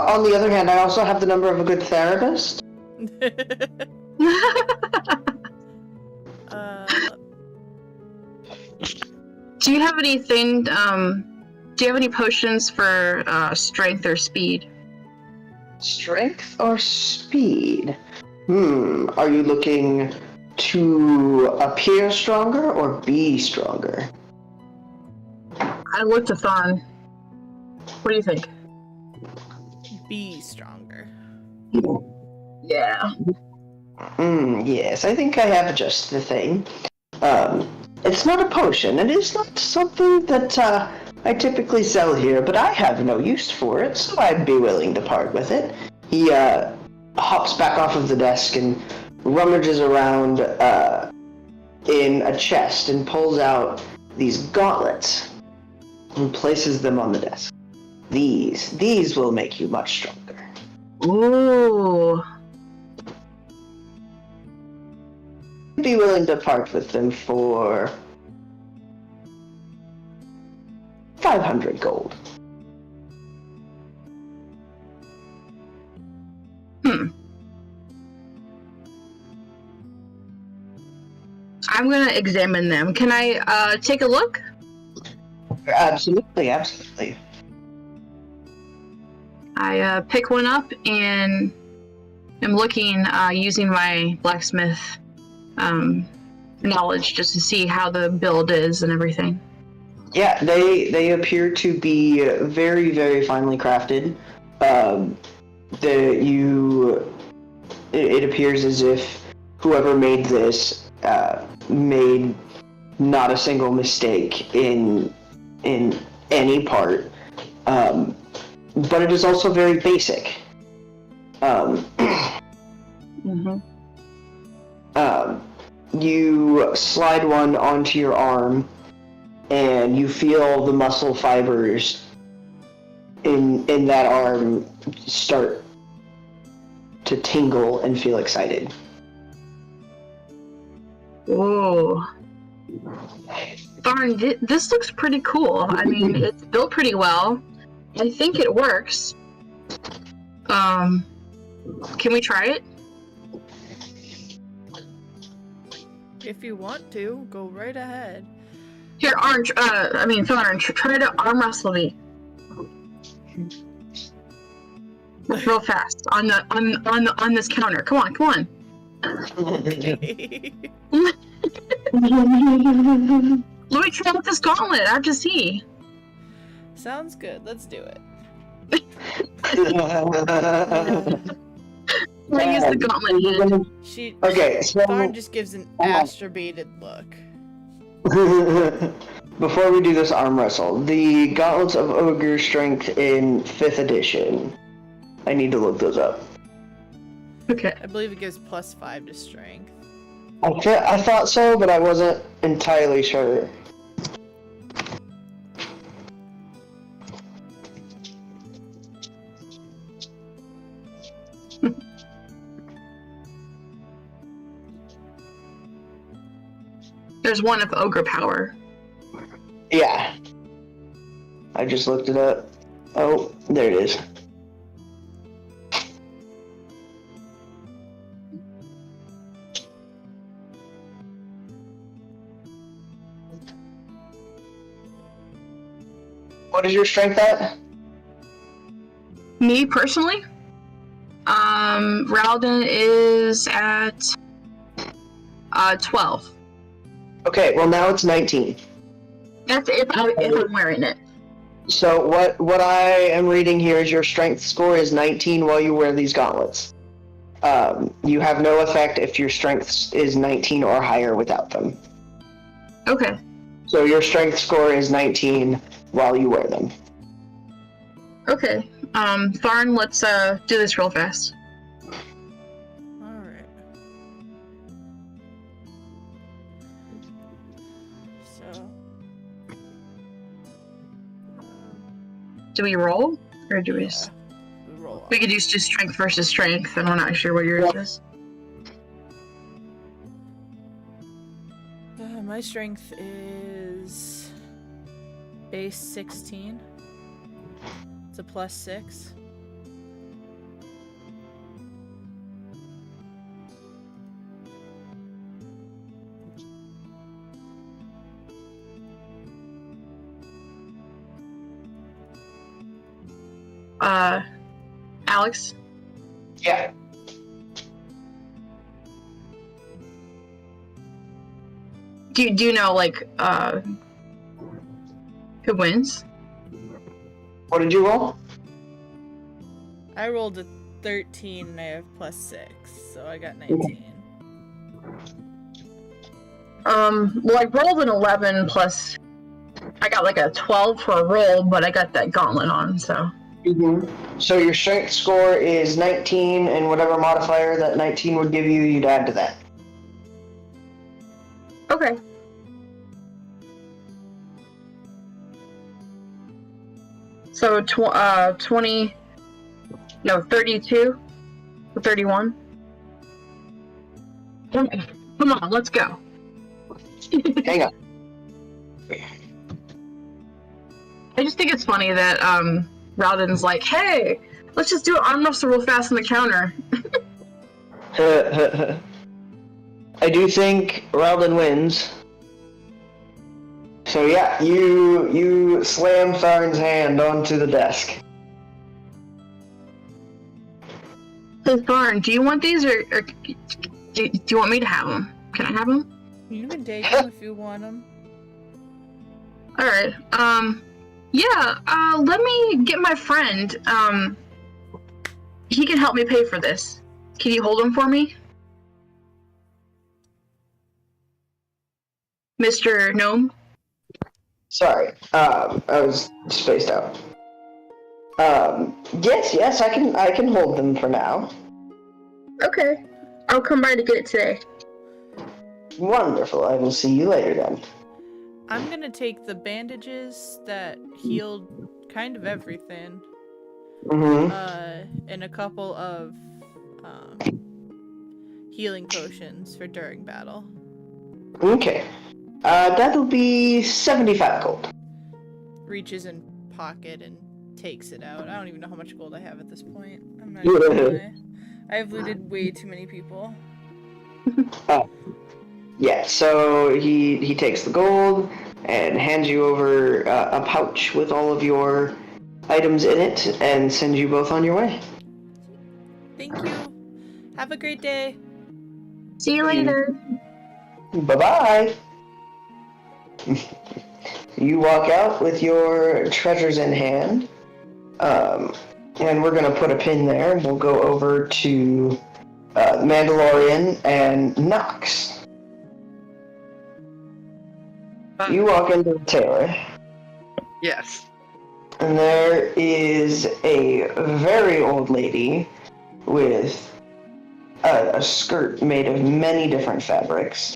on the other hand, I also have the number of a good therapist. Do you have anything? Do you have any potions for strength or speed? Strength or speed? Are you looking to appear stronger or be stronger? I looked a Thorn. What do you think? Be stronger. Yeah. Yes, I think I have just the thing. It's not a potion, and it's not something that I typically sell here, but I have no use for it, so I'd be willing to part with it. He hops back off of the desk and rummages around in a chest and pulls out these gauntlets and places them on the desk. These will make you much stronger. Ooh. Be willing to part with them for 500 gold. I'm gonna examine them. Can I take a look? Absolutely. I pick one up and am looking using my blacksmith knowledge just to see how the build is and everything. Yeah, they appear to be very, very finely crafted. It appears as if whoever made this made not a single mistake in any part. But it is also very basic. You slide one onto your arm, and you feel the muscle fibers in that arm start to tingle and feel excited. Whoa. Darn, this looks pretty cool. I mean, it's built pretty well. I think it works. Can we try it? If you want to, go right ahead. Here, Thorn, try to arm wrestle me. Real fast on this counter. Come on. Okay. Let me try with this gauntlet. I have to see. Sounds good. Let's do it. I use the gauntlet hand. Thorn just gives an astrobated look. Before we do this arm wrestle, the Gauntlets of Ogre Strength in 5th edition. I need to look those up. Okay. I believe it gives +5 to strength. I thought so, but I wasn't entirely sure. There's one of Ogre Power. Yeah. I just looked it up. Oh, there it is. What is your strength at? Me personally? Ralden is at 12. Okay, well now it's 19. That's if I'm wearing it. So what I am reading here is your strength score is 19 while you wear these gauntlets. You have no effect if your strength is 19 or higher without them. Okay. So your strength score is 19 while you wear them. Okay. Tharn, let's do this real fast. Alright. So. Do we roll? Or do we just... We roll We could use just strength versus strength, and I'm not sure what yours is. My strength is base 16. It's a +6. Alex? Yeah. Do you know, like, who wins? What did you roll? I rolled a 13 and I have +6, so I got 19. Well, I rolled an 11 plus... I got like a 12 for a roll, but I got that gauntlet on, so... Mm-hmm. So your strength score is 19, and whatever modifier that 19 would give you, you'd add to that. So 20. No, 32. 31. Come on, let's go. Hang on. I just think it's funny that Rowden's like, hey, let's just do an arm wrestle real fast on the counter. I do think Rowden wins. So yeah, you slam Tharn's hand onto the desk. So Tharn, do you want these or do you want me to have them? Can I have them? You can take them if you want them. All right. Yeah. Let me get my friend. He can help me pay for this. Can you hold them for me, Mr. Gnome? Sorry, I was spaced out. Yes, I can hold them for now. Okay. I'll come by to get it today. Wonderful. I will see you later then. I'm gonna take the bandages that healed kind of everything. Mm-hmm. And a couple of healing potions for during battle. Okay. That'll be 75 gold. Reaches in pocket and takes it out. I don't even know how much gold I have at this point. I'm not even gonna lie. I've looted way too many people. Yeah, so he takes the gold and hands you over a pouch with all of your items in it and sends you both on your way. Thank you. Have a great day. See you later. Bye-bye. You walk out with your treasures in hand. And we're going to put a pin there. We'll go over to Mandalorian and Nox. You walk into the tailor. Yes. And there is a very old lady with a skirt made of many different fabrics.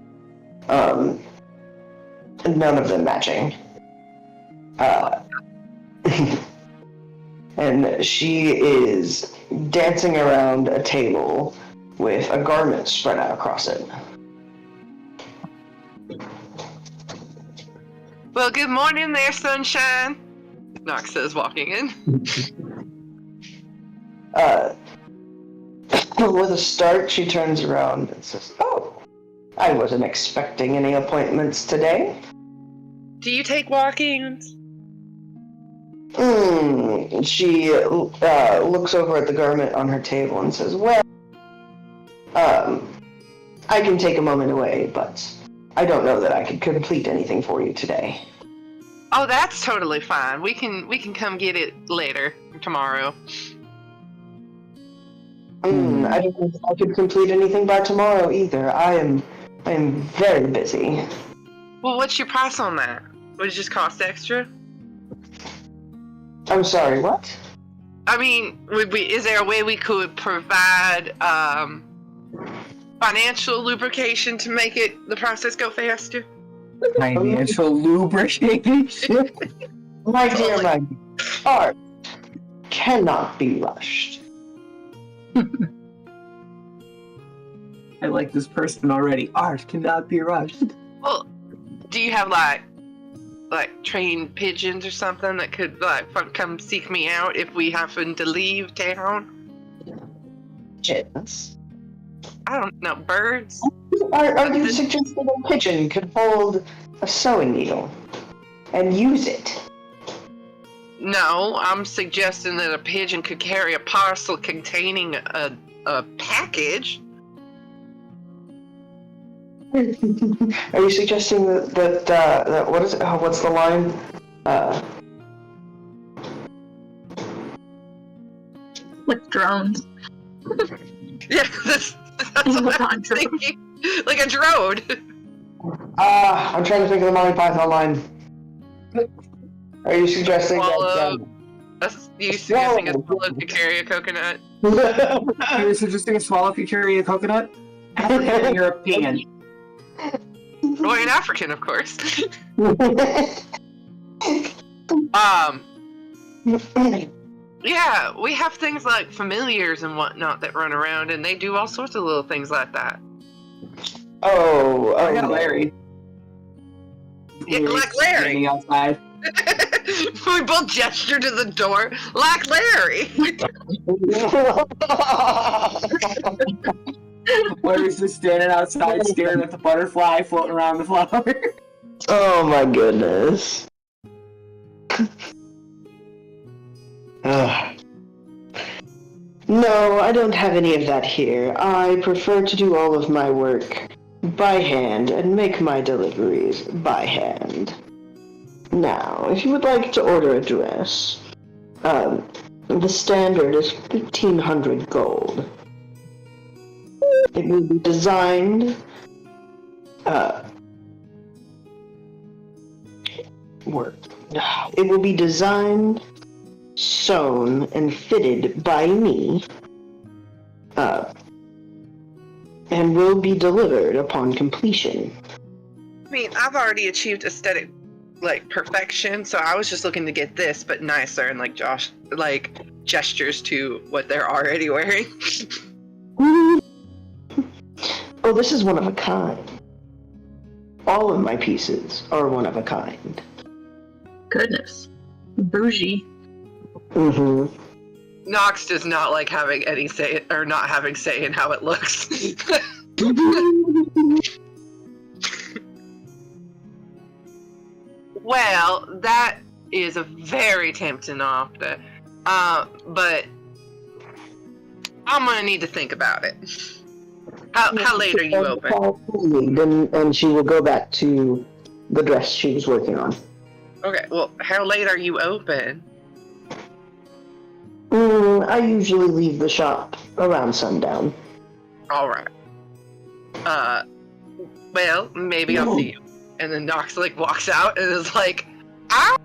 None of them matching. And she is dancing around a table with a garment spread out across it. Well, good morning there, sunshine. Nox says, walking in. With a start, she turns around and says, "Oh, I wasn't expecting any appointments today." Do you take walk-ins? She looks over at the garment on her table and says, "Well, I can take a moment away, but I don't know that I could complete anything for you today." Oh, that's totally fine. We can come get it later, tomorrow. I don't think I could complete anything by tomorrow either. I am very busy. Well, what's your price on that? Would it just cost extra? I'm sorry, what? I mean, is there a way we could provide financial lubrication to make the process go faster? Financial lubrication. My dear, art cannot be rushed. I like this person already. Art cannot be rushed. Well, do you have like trained pigeons or something that could come seek me out if we happen to leave town? Pigeons? I don't know, birds? Are you suggesting a pigeon could hold a sewing needle and use it? No, I'm suggesting that a pigeon could carry a parcel containing a package. Are you suggesting that what is it? Oh, what's the line? With drones. Yeah, that's what I'm thinking. Like a drone. I'm trying to think of the Monty Python line. Are you suggesting You suggesting a swallow to carry a coconut? You're suggesting a swallow if you carry a coconut? African European. Well, an African, of course. Yeah, we have things like familiars and whatnot that run around, and they do all sorts of little things like that. I got Larry. Yeah, like Larry. Standing outside. We both gesture to the door, like Larry. Larry's just standing outside staring at the butterfly floating around the flower. Oh my goodness. No, I don't have any of that here. I prefer to do all of my work by hand and make my deliveries by hand. Now, if you would like to order a dress, the standard is 1,500 gold. It will be designed, it will be designed, sewn, and fitted by me, and will be delivered upon completion. I mean, I've already achieved aesthetic, like, perfection, so I was just looking to get this, but nicer, and like Josh, like, gestures to what they're already wearing. Oh, this is one of a kind. All of my pieces are one of a kind. Goodness. Bougie. Mm-hmm. Nox does not like having any say, or not having say in how it looks. Well, that is a very tempting offer, but I'm gonna need to think about it. How late are you open? And she will go back to the dress she was working on. Okay, well, how late are you open? I usually leave the shop around sundown. Alright. Well, maybe I'll see you. And then Nox, like, walks out and is like, I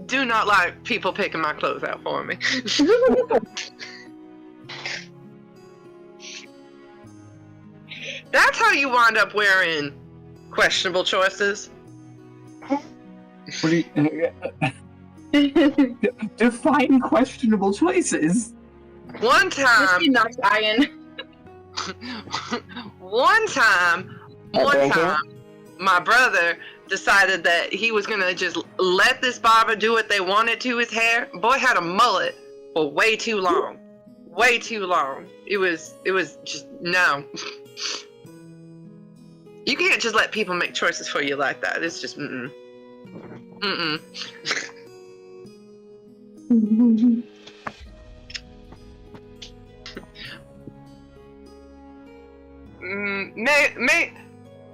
do not like people picking my clothes out for me. That's how you wind up wearing questionable choices. What do you... Define questionable choices. One time... Not Ian. One time, my brother decided that he was gonna just let this barber do what they wanted to his hair. Boy had a mullet for way too long. Way too long. It was just, no. You can't just let people make choices for you like that. It's just, mm-mm. Mm-mm.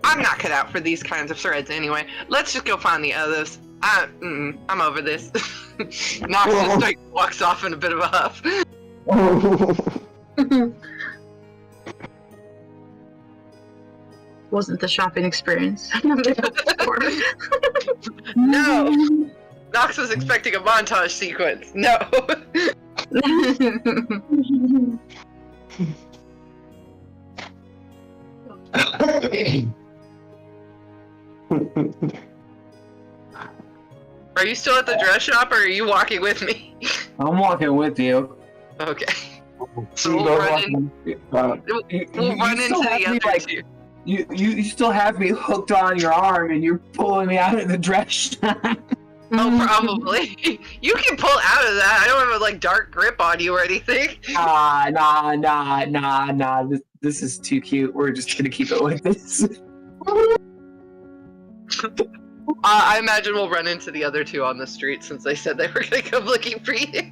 I'm not cut out for these kinds of threads anyway. Let's just go find the others. I'm over this. Nox just like walks off in a bit of a huff. Wasn't the shopping experience. No! Nox was expecting a montage sequence. No! Are you still at the dress shop, or are you walking with me? I'm walking with you. Okay. So we'll run into the other two. You still have me hooked on your arm, and you're pulling me out of the dress shop. Oh, probably. You can pull out of that. I don't have a like dark grip on you or anything. Nah. This is too cute. We're just gonna keep it like this. I imagine we'll run into the other two on the street since they said they were gonna come looking for you.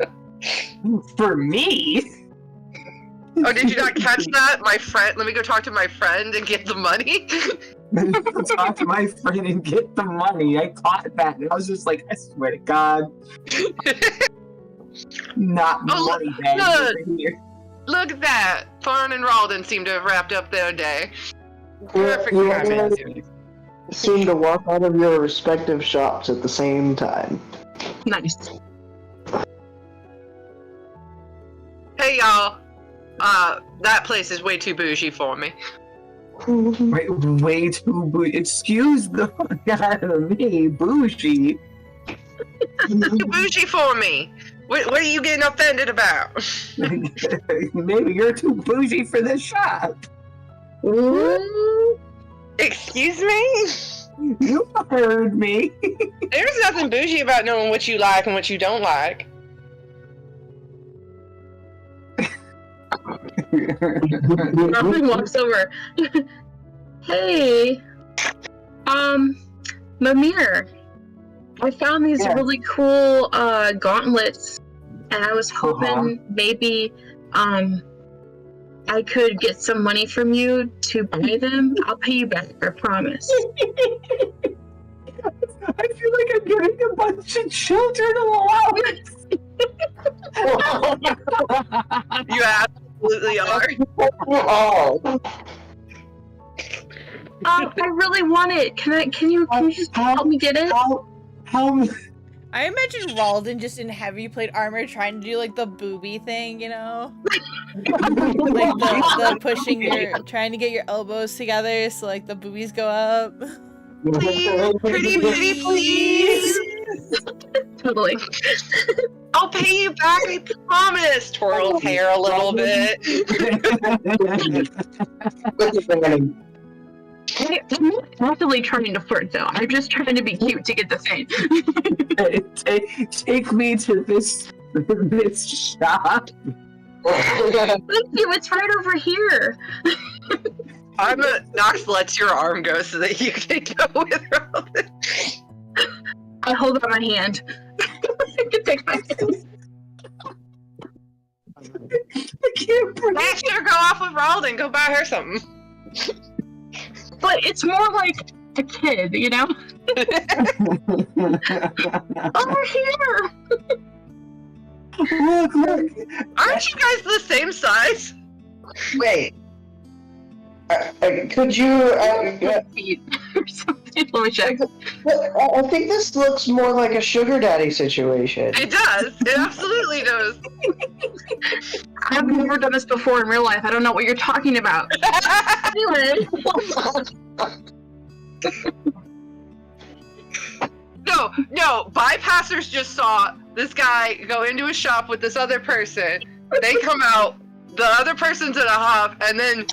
For me? Oh, did you not catch that? My friend, let me go talk to my friend and get the money. Talk to my friend and get the money. I caught that, and I was just like, I swear to God. Not money bags over here. Look at that. Thorn and Ralden seem to have wrapped up their day. Perfect You timing. seem to walk out of your respective shops at the same time. Nice. Hey, y'all. That place is way too bougie for me. Way too bougie. Excuse the fuck out of me, bougie. Too bougie for me. What are you getting offended about? Maybe you're too bougie for this shop. Excuse me? You heard me. There's nothing bougie about knowing what you like and what you don't like. Robin walks over. Hey, Mimir, I found these Yeah. really cool gauntlets, and I was hoping maybe I could get some money from you to buy them. I'll pay you back, I promise. I feel like I'm getting a bunch of children allowance. You absolutely are. Oh. I really want it. Can you just help me get it? How I imagine Ralden just in heavy plate armor trying to do like the booby thing, you know? Like the pushing trying to get your elbows together so like the boobies go up. Please, pretty please. Totally. I'll pay you back, I promise. Twirls hair a little bit. I'm not actively trying to flirt though. I'm just trying to be cute to get the thing. Take me to this shop. Thank you, it's right over here. Nox lets your arm go so that you can go with Robin. I hold out my hand. I can take my hand. I can't breathe. Next year, go off with Ralden. Go buy her something. But it's more like a kid, you know? Over here! Look. Aren't you guys the same size? Wait. Could you? Feet or something. Let me check. I think this looks more like a sugar daddy situation. It does. It absolutely does. I've never done this before in real life. I don't know what you're talking about. Anyway. No. Bypassers just saw this guy go into a shop with this other person. They come out. The other person's in a huff, and then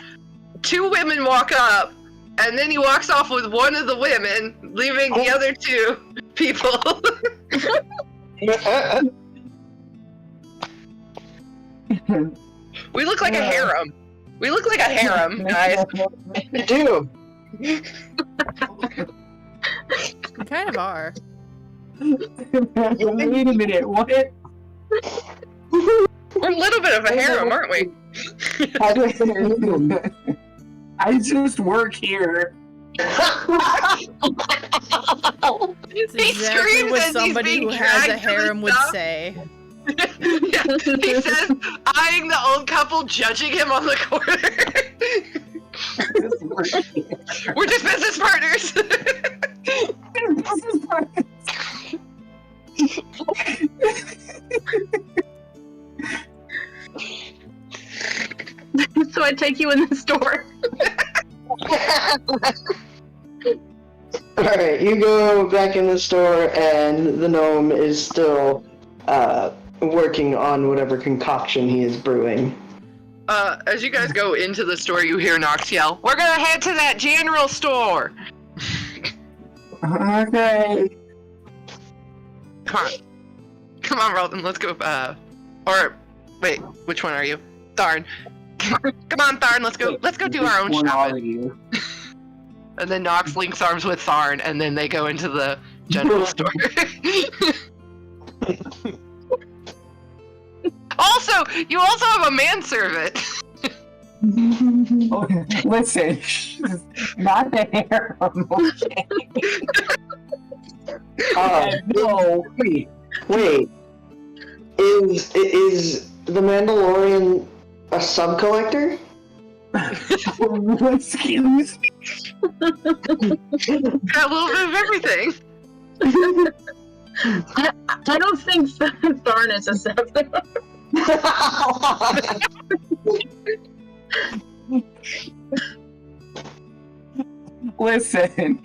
2 women walk up, and then he walks off with one of the women, leaving the other 2 people. We look like a harem. We look like a harem, guys. You do. You kind of are. Wait a minute, what? We're a little bit of a harem, aren't we? I just work here. It's He exactly screams what as he's somebody being who has a dragged to the harem would stuff. say. Yeah, he says, eyeing the old couple, judging him on the corner. We're just business partners. So I take you in the store. Alright, you go back in the store, and the gnome is still working on whatever concoction he is brewing. As you guys go into the store, you hear Nox yell, "We're gonna head to that general store!" Okay. Come on, Ralden, let's go, or, wait, which one are you? Tharn. Come on, Tharn, let's go do our own Which one are shopping. you? And then Nox links arms with Tharn, and then they go into the general store. Also, you also have a manservant. Okay, listen, not the harem, okay? No. Wait. Is the Mandalorian a sub-collector? Excuse me? Got a little bit of everything. I don't think Tharn is a seven. Listen,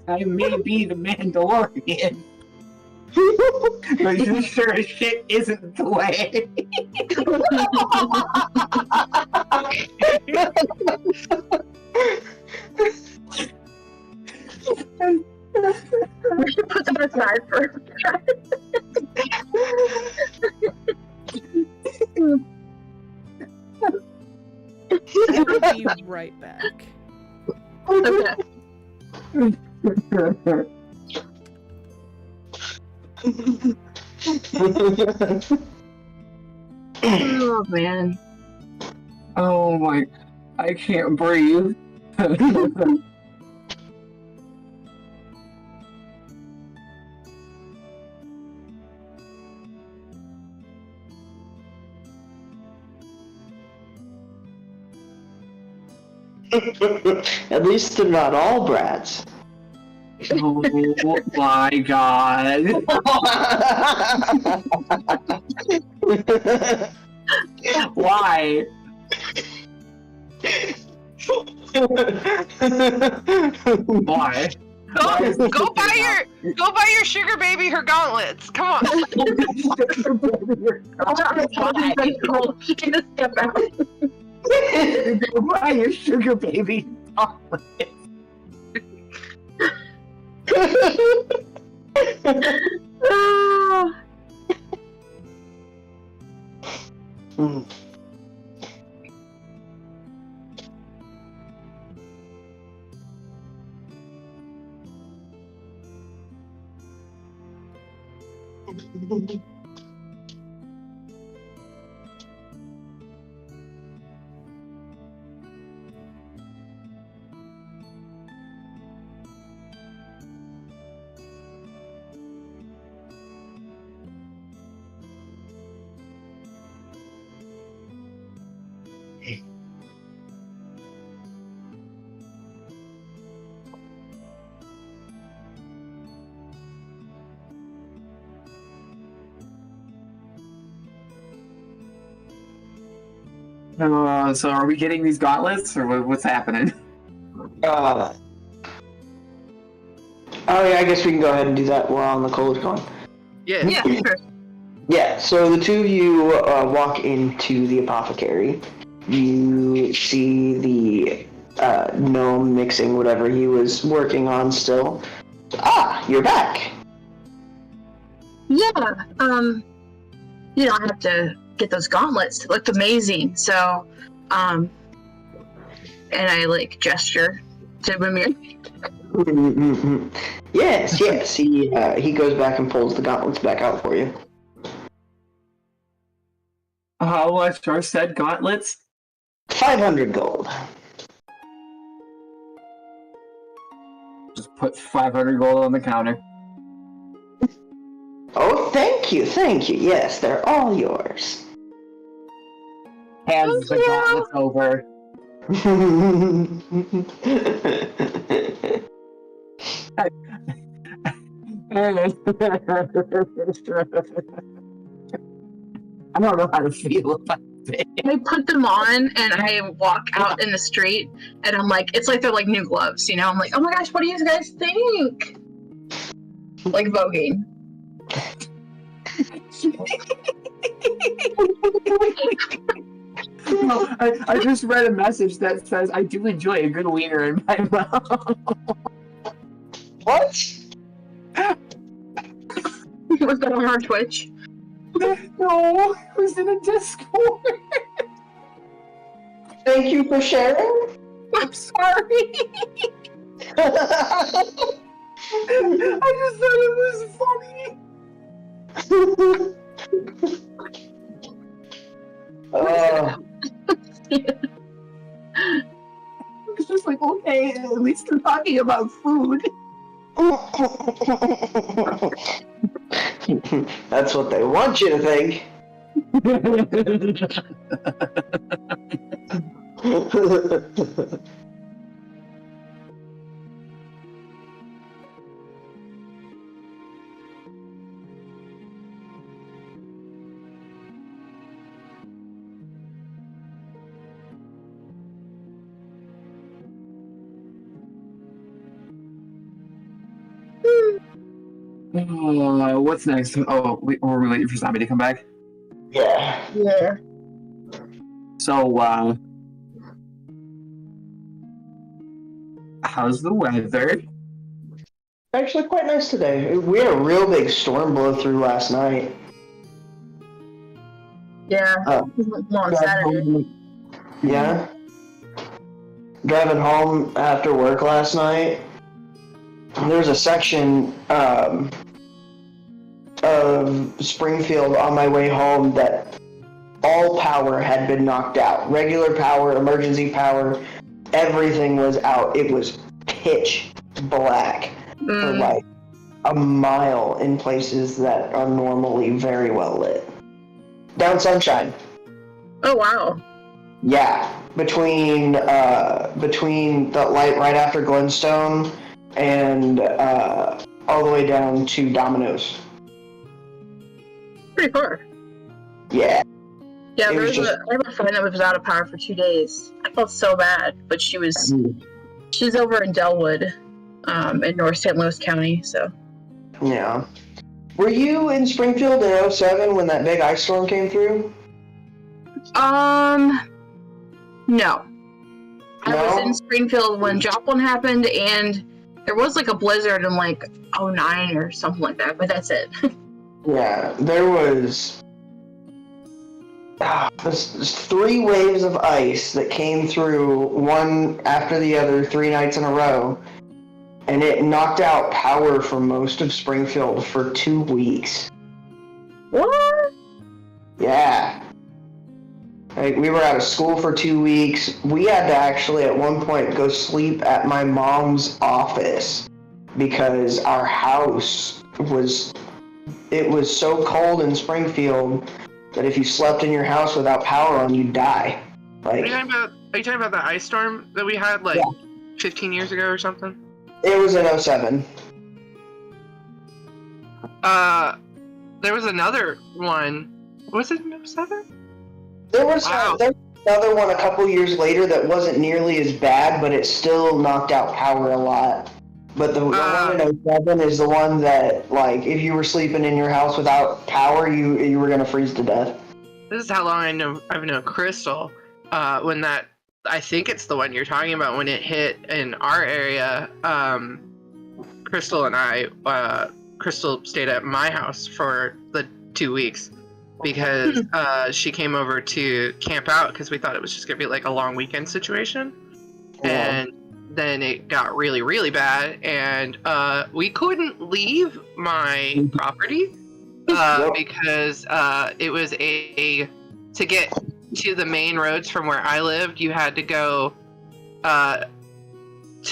I may be the Mandalorian, But you sure as shit isn't the way. We should put them aside for. I will be right back. Okay. Oh man. Oh my, I can't breathe. At least they're not all brats. Oh my god. Why? Why? Go buy your sugar baby her gauntlets. Come on. She can just step out. Go buy your sugar baby. Mm. So are we getting these gauntlets, or what's happening? Oh yeah, I guess we can go ahead and do that while Nicole's gone. Yeah. Yeah, sure. Yeah, so the two of you walk into the apothecary. You see the gnome mixing whatever he was working on still. Ah, you're back! Yeah. You know, I have to get those gauntlets. It looked amazing. So, and I like gesture to Mimir. Yes, yes. He goes back and pulls the gauntlets back out for you. How much are said gauntlets? 500 gold. Just put 500 gold on the counter. Oh, thank you. Yes, they're all yours. Hands the gauntlets over. I don't know how to feel about it. I put them on and I walk out in the street and I'm like, it's like they're like new gloves, you know? I'm like, oh my gosh, what do you guys think? Like voguing. No, I just read a message that says I do enjoy a good wiener in my mouth. What? Was that on our Twitch? No, it was in a Discord. Thank you for sharing. I'm sorry. I just thought it was funny. It's just like, okay, at least they're talking about food. That's what they want you to think. What's next? Oh, we're waiting for Zombie to come back. Yeah. Yeah. So, how's the weather? Actually, quite nice today. We had a real big storm blow through last night. Yeah. Oh. On Saturday. Yeah. Driving home after work last night, there's a section of Springfield on my way home that all power had been knocked out. Regular power, emergency power, everything was out. It was pitch black for like a mile in places that are normally very well lit. Down Sunshine. Oh wow. Yeah, between the light right after Glenstone and all the way down to Domino's. Pretty far. Yeah. Yeah, It was I have a friend that was out of power for 2 days. I felt so bad, but she's over in Delwood, in North St. Louis County, so. Yeah. Were you in Springfield in 2007 when that big ice storm came through? No. I was No? in Springfield when Joplin happened, and there was like a blizzard in like 2009 or something like that, but that's it. Yeah, there was this 3 waves of ice that came through one after the other 3 nights in a row, and it knocked out power for most of Springfield for 2 weeks. What? Yeah. Like, we were out of school for 2 weeks. We had to actually at one point go sleep at my mom's office because our house was so cold in Springfield that if you slept in your house without power on, you'd die. Are you Like, talking about the ice storm that we had like 15 years ago or something? it was in 2007. There was another one. Was it in 2007? There was Wow. another one a couple years later that wasn't nearly as bad, but it still knocked out power a lot. But the one in 2007 is the one that, like, if you were sleeping in your house without power, you were gonna freeze to death. This is how long I've known Crystal. When that, I think it's the one you're talking about, when it hit in our area. Crystal and I, Crystal stayed at my house for the 2 weeks because she came over to camp out because we thought it was just gonna be like a long weekend situation. Yeah. And then it got really, really bad, and we couldn't leave my property because it was to get to the main roads from where I lived, you had to go to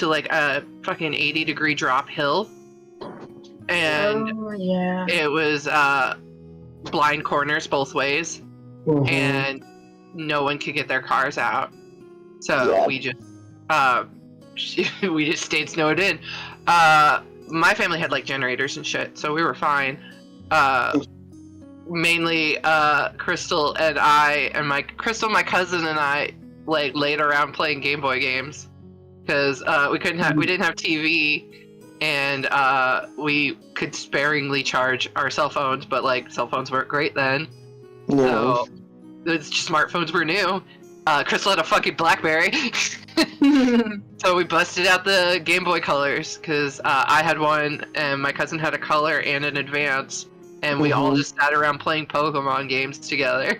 like a fucking 80-degree drop hill, and yeah. it was blind corners both ways, and no one could get their cars out, so we just stayed snowed in. My family had like generators and shit, so we were fine. Mainly Crystal and I and my cousin and I like laid around playing Game Boy games because we didn't have TV, and we could sparingly charge our cell phones, but like cell phones weren't great then. So smartphones were new. Crystal had a fucking BlackBerry. So we busted out the Game Boy Colors because I had one and my cousin had a Color and an Advance, and we all just sat around playing Pokemon games together.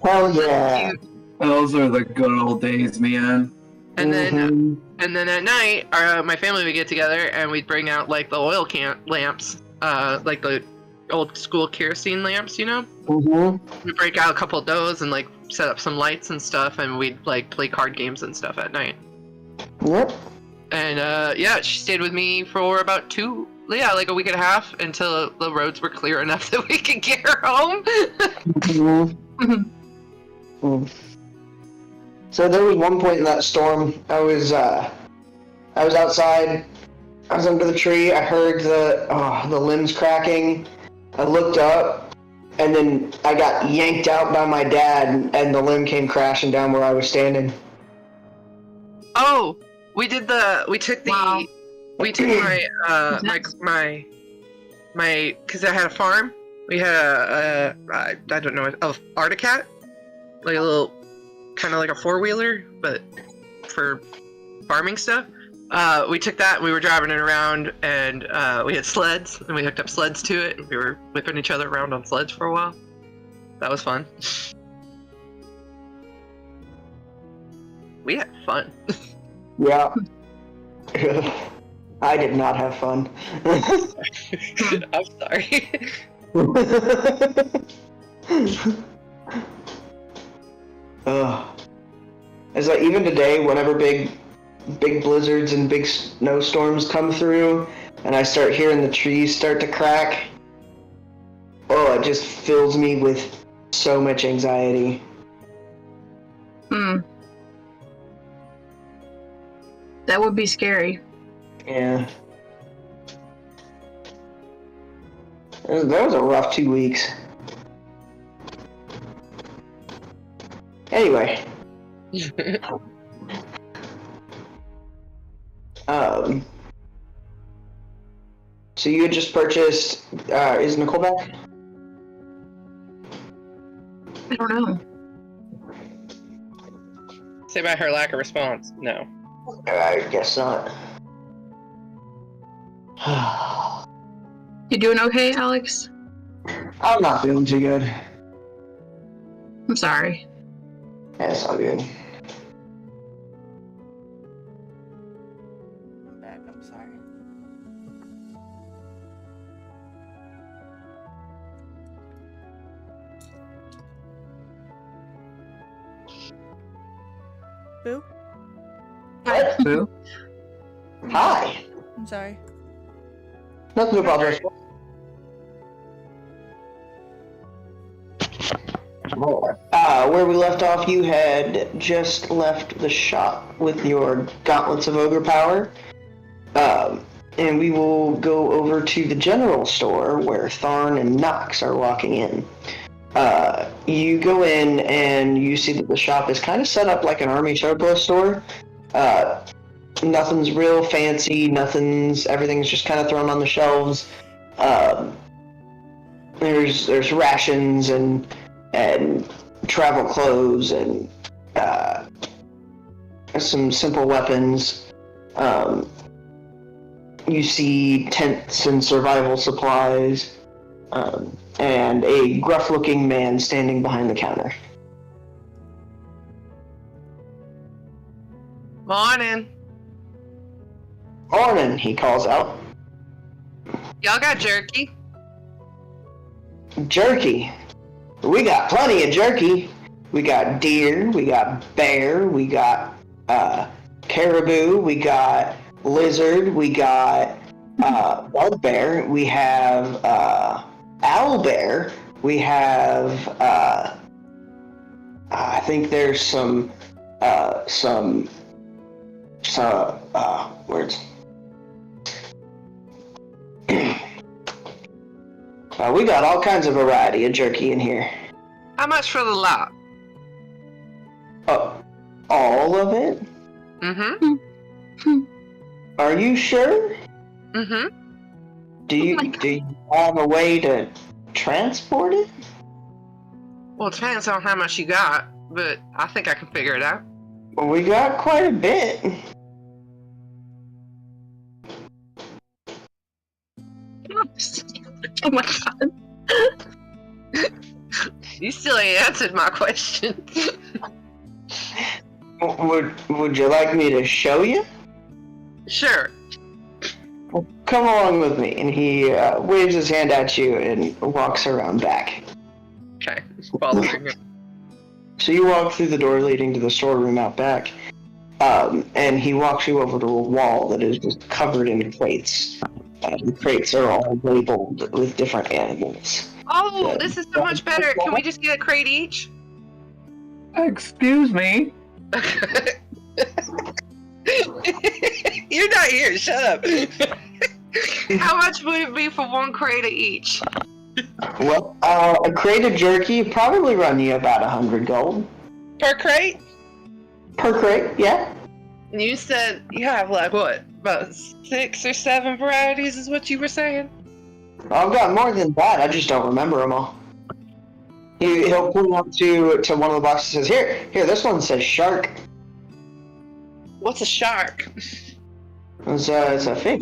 Hell yeah. Those are the good old days, man. And then at night, my family would get together and we'd bring out like the oil can lamps, like the old school kerosene lamps, you know? We'd break out a couple of those and like set up some lights and stuff, and we'd like play card games and stuff at night. Yep. And yeah, she stayed with me for about like a week and a half until the roads were clear enough that we could get her home. So there was one point in that storm, I was outside, I was under the tree, I heard the limbs cracking, I looked up, and then I got yanked out by my dad, and the limb came crashing down where I was standing. Oh, we took my because I had a farm. We had I don't know, a Articat, like a little, kind of like a 4-wheeler, but for farming stuff. We took that, we were driving it around, and we had sleds, and we hooked up sleds to it, and we were whipping each other around on sleds for a while. That was fun. We had fun. Yeah. I did not have fun. I'm sorry. It's like even today, whenever big blizzards and big snowstorms come through, and I start hearing the trees start to crack, it just fills me with so much anxiety. That would be scary. Yeah. That was a rough 2 weeks. Anyway. So you had just purchased, is Nicole back? I don't know. Say about her lack of response. No. I guess not. You doing okay, Alex? I'm not feeling too good. I'm sorry. Yeah, it's all good. I'm back. I'm sorry. Boo? What? Boo? Hi. I'm sorry. Nothing to apologize for. Where we left off, you had just left the shop with your gauntlets of ogre power. And we will go over to the general store where Tharn and Nox are walking in. You go in and you see that the shop is kind of set up like an army surplus store. Nothing's real fancy, everything's just kind of thrown on the shelves. There's rations and travel clothes and some simple weapons. You see tents and survival supplies, and a gruff-looking man standing behind the counter. Morning. Morning, he calls out. Y'all got jerky? Jerky. We got plenty of jerky. We got deer, we got bear, we got caribou, we got lizard, we got bugbear, we have owlbear, we have I think there's some words. We got all kinds of variety of jerky in here. How much for the lot? All of it? Mm-hmm. Are you sure? Mm-hmm. Do you have a way to transport it? Well, it depends on how much you got, but I think I can figure it out. Well, we got quite a bit. Oh my god. You still ain't answered my question. Would you like me to show you? Sure. Well, come along with me. And he waves his hand at you and walks around back. Okay. Following him. So you walk through the door leading to the storeroom out back, and he walks you over to a wall that is just covered in crates. The crates are all labeled with different animals. Oh, this is so much better. Can we just get a crate each? Excuse me. You're not here. Shut up. How much would it be for one crate of each? Well, a crate of jerky would probably run you about 100 gold. Per crate? Per crate, yeah. And you said you have like what? About 6 or 7 varieties is what you were saying? I've got more than that. I just don't remember them all. He'll point up to one of the boxes and says, Here, this one says shark. What's a shark? It's a fish.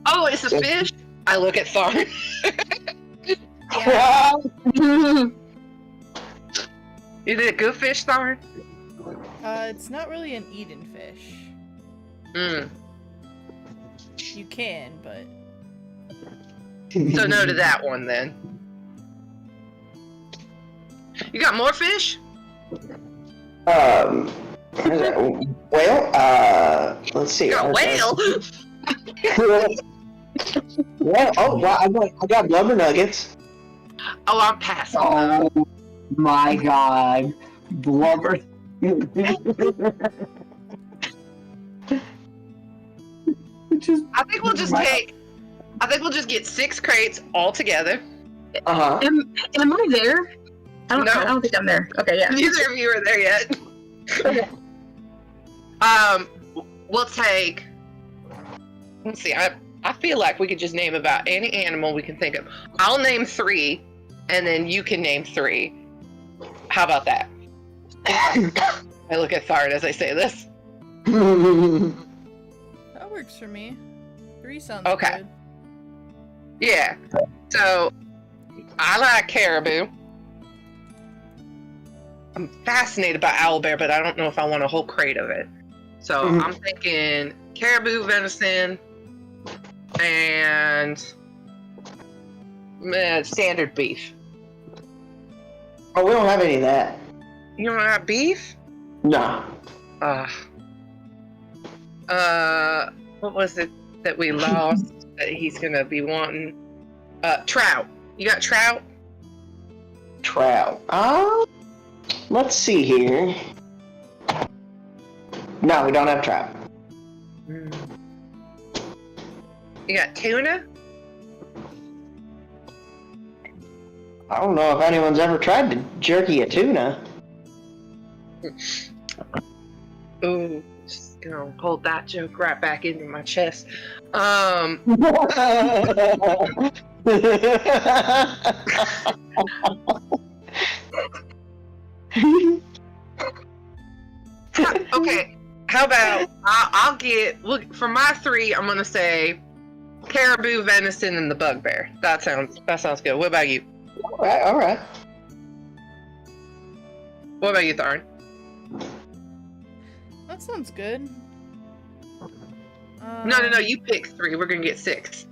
Oh, it's a fish? I look at Tharn. Yeah. Is it a good fish, Tharn? It's not really an eaten fish. Mm. You can, but So no to that one then. You got more fish? Whale? Let's see. You got whale? Well, oh, wow, I got blubber nuggets. Oh, I'm passing. Oh my god. Blubber. Just I think we'll just get 6 crates all together. Uh-huh. Am I there? No. I don't think I'm there. Okay, yeah. Neither of you are there yet. We'll take. Let's see. I feel like we could just name about any animal we can think of. I'll name 3, and then you can name 3. How about that? I look at Tharn as I say this. that works for me. 3 sounds Okay. good. Yeah. So I like caribou. I'm fascinated by owlbear, but I don't know if I want a whole crate of it. So I'm thinking caribou, venison, and standard beef. Oh, we don't have any of that. You don't have beef? No. What was it that we lost that he's gonna be wanting? Trout. You got trout? Trout. Let's see here. No, we don't have trout. You got tuna? I don't know if anyone's ever tried to jerky a tuna. Ooh, just gonna hold that joke right back into my chest. Okay, how about I'll get for my 3. I'm gonna say caribou, venison, and the bugbear. That sounds good. What about you? All right. What about you, Tharn? That sounds good. No. You pick 3. We're gonna get 6.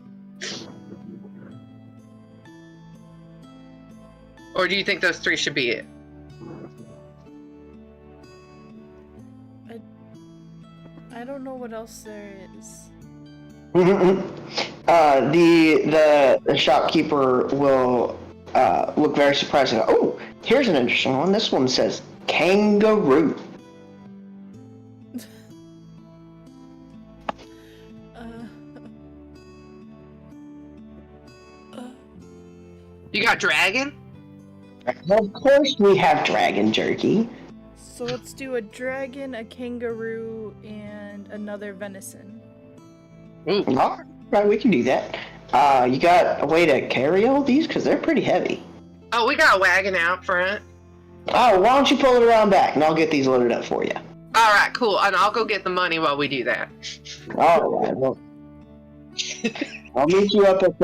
Or do you think those 3 should be it? I don't know what else there is. The shopkeeper will look very surprised and go, oh, here's an interesting one. This one says kangaroo. You got dragon? Of course we have dragon jerky. So let's do a dragon, a kangaroo, and another venison. Ooh. All right, we can do that. You got a way to carry all these? Because they're pretty heavy. Oh, we got a wagon out front. Oh, why don't you pull it around back and I'll get these loaded up for you. All right, cool. And I'll go get the money while we do that. All right, well, I'll meet you up at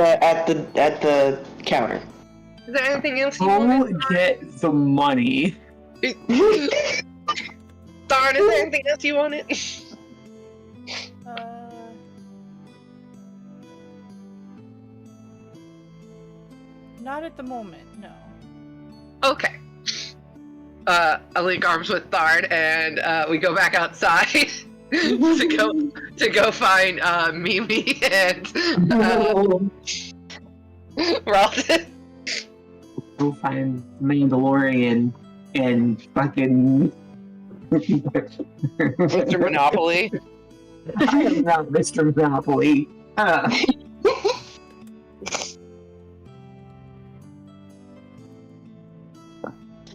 the counter. Is there anything else you Go want? get the money. Darn, is there anything else you wanted? Not at the moment, no. Okay. I link arms with Thard, and we go back outside to go find Mimi and Ralton. Go find Mandalorian and fucking Mr. Monopoly. I am not Mr. Monopoly.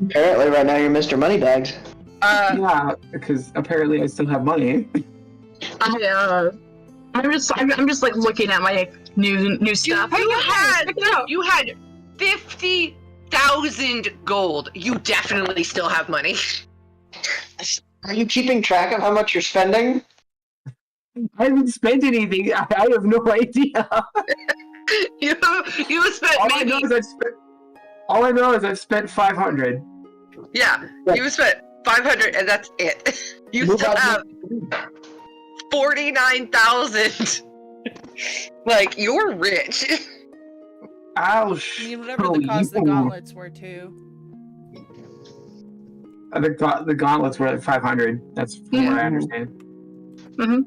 Apparently, right now you're Mr. Moneybags. Yeah, because apparently I still have money. I I'm just like looking at my new stuff. You had Check it out. you had 50,000 gold. You definitely still have money. Are you keeping track of how much you're spending? I haven't spent anything. I have no idea. You spent All I know is I've spent 500. Yeah, you spent 500 and that's it. You Move still out. have 49,000. Like, you're rich. I'll I mean, whatever the cost of the gauntlets were too. The gauntlets were like 500. That's from what I understand. Mm-hmm.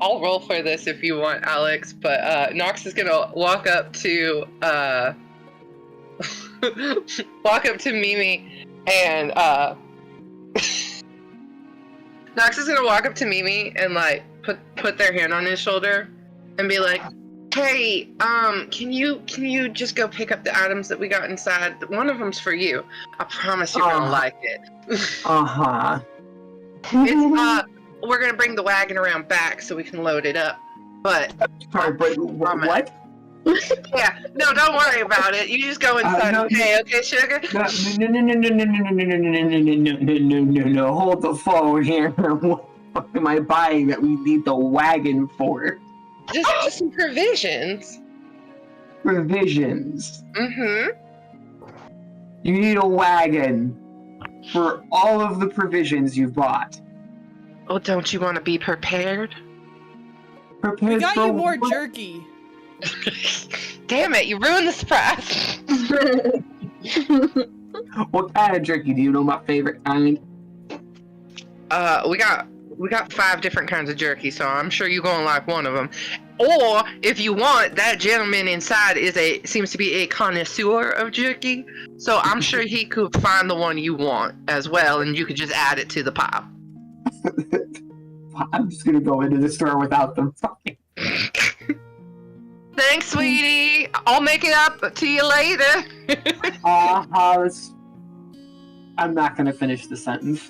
I'll roll for this if you want, Alex, but Nox is gonna walk up to Mimi and Nox is gonna walk up to Mimi and like put their hand on his shoulder and be like, "Hey, can you just go pick up the items that we got inside? One of them's for you. I promise you're gonna like it." Uh-huh. It's we're gonna bring the wagon around back so we can load it up. But Sorry, but what? yeah, no, don't worry about it. You just go inside no, and pay, okay, sugar? No. Hold the phone here. What am I buying that we need the wagon for? Just some provisions. Provisions. Mm-hmm. You need a wagon for all of the provisions you've bought. Oh, don't you want to be prepared? Prepared We got for you more what? jerky. Damn it, you ruined the surprise. What kind of jerky? Do you know my favorite kind? We got 5 different kinds of jerky, so I'm sure you're gonna like one of them. Or if you want, that gentleman inside seems to be a connoisseur of jerky, so I'm sure he could find the one you want as well, and you could just add it to the pile. I'm just gonna go into the store without them. Thanks, sweetie. I'll make it up to you later. I'm not gonna finish the sentence.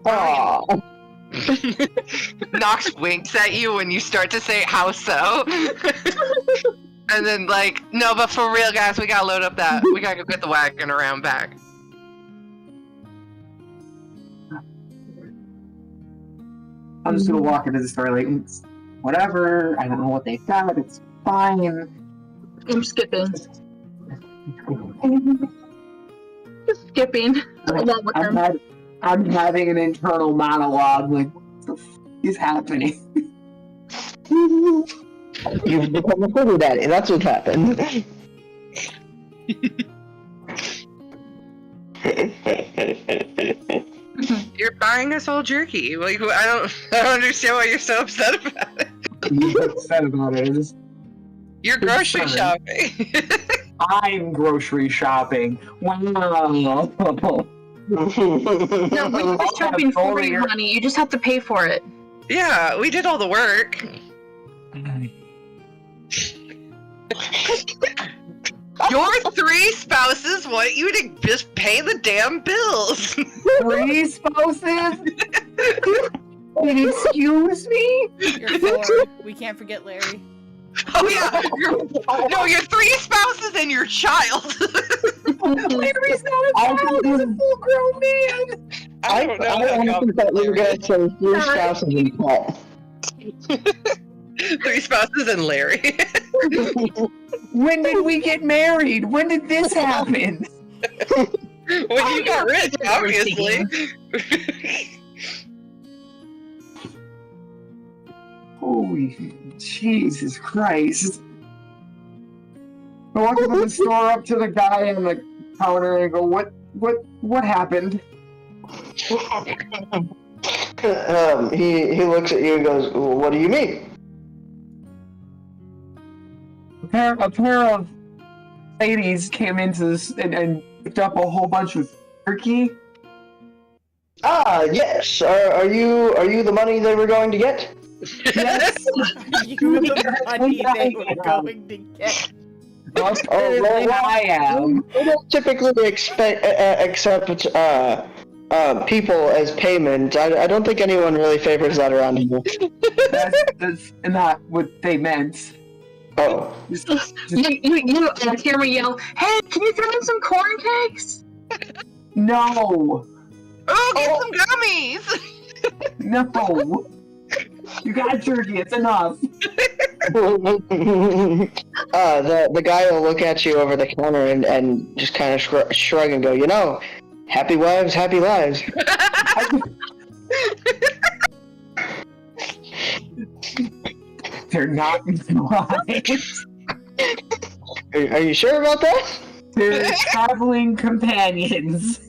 Aw. Nox winks at you when you start to say how so. And then like, no, but for real, guys, we gotta load up that. We gotta go get the wagon around back. I'm just gonna walk into the store like, "It's whatever. I don't know what they got. It's fine." I'm skipping. Just skipping. Along with them. I'm having an internal monologue. Like, what the f is happening? You've become a sugar daddy. That's what's happened. You're buying us all jerky. Like, I don't understand why you're so upset about it. I'm upset about it. You're grocery shopping. I'm grocery shopping. Wow. No, we were shopping for you, honey. You just have to pay for it. Yeah, we did all the work. Your 3 spouses want you to just pay the damn bills. 3 spouses? Excuse me? You're 4. We can't forget Larry. Oh yeah, your 3 spouses and your child. Larry's not a child, he's a full-grown man. I don't know. I honestly thought we were going to say 3 spouses and pet. 3 spouses and Larry. When did we get married? When did this happen? When you got rich, obviously. Holy Jesus Christ. I walk into the store up to the guy on the counter and go, what happened? He looks at you and goes, well, what do you mean? A pair of ladies came into this and picked up a whole bunch of turkey. Ah, yes. Are you the money they were going to get? Yes. You were the money they were going to get. Apparently I am. We don't typically accept people as payment. I don't think anyone really favors that around here. That's not what they meant. Oh. Just, You hear me yell, "Hey, can you throw in some corn cakes?" no, Oh, get some gummies! no. You got jerky. It's enough. The guy will look at you over the counter and just kind of shrug and go, you know, happy wives, happy lives. They're not wives. Are you sure about that? They're traveling companions.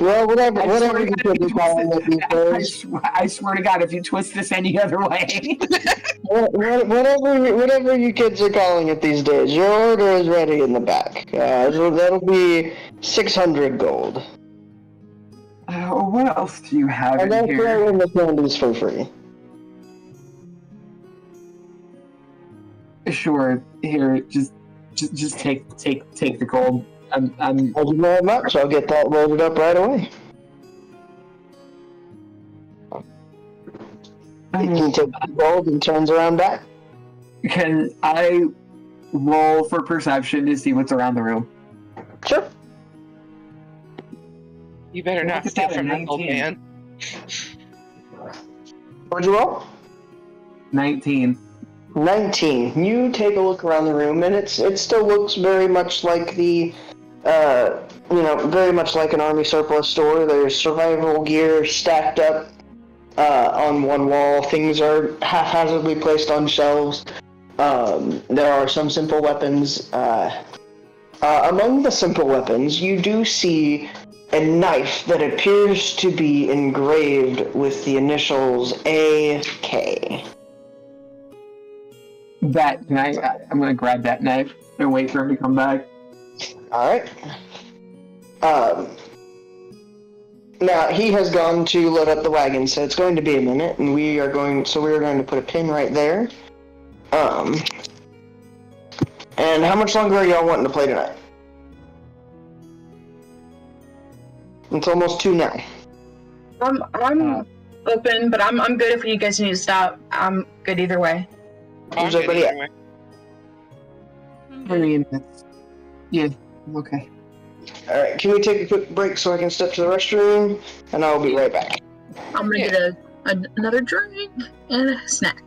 Well, whatever you put this on with these days. I swear to God, if you twist this any other way. Whatever you kids are calling it these days, your order is ready in the back. So that'll be 600 gold. What else do you have And in then here? throw in the candies for free. Sure. Here, just take the gold. I'm Thank you very much. I'll get that loaded up right away. He takes the gold and turns around back. Can I roll for perception to see what's around the room? Sure. You better not Look at steal that, from a this old 19. man. What'd you roll? 19. 19. You take a look around the room, and it still looks very much like the, very much like an army surplus store. There's survival gear stacked up on one wall. Things are haphazardly placed on shelves. There are some simple weapons. Among the simple weapons, you do see a knife that appears to be engraved with the initials AK. That knife. I'm gonna grab that knife and wait for him to come back. Alright. Now, he has gone to load up the wagon, so it's going to be a minute, and we are going to put a pin right there. And how much longer are y'all wanting to play tonight? It's almost 2 now. I'm open, but I'm good if you guys need to stop. I'm good either way. Where's everybody at? I mean, yeah, I'm okay. Alright, can we take a quick break so I can step to the restroom? And I'll be right back. I'm gonna get another drink and a snack.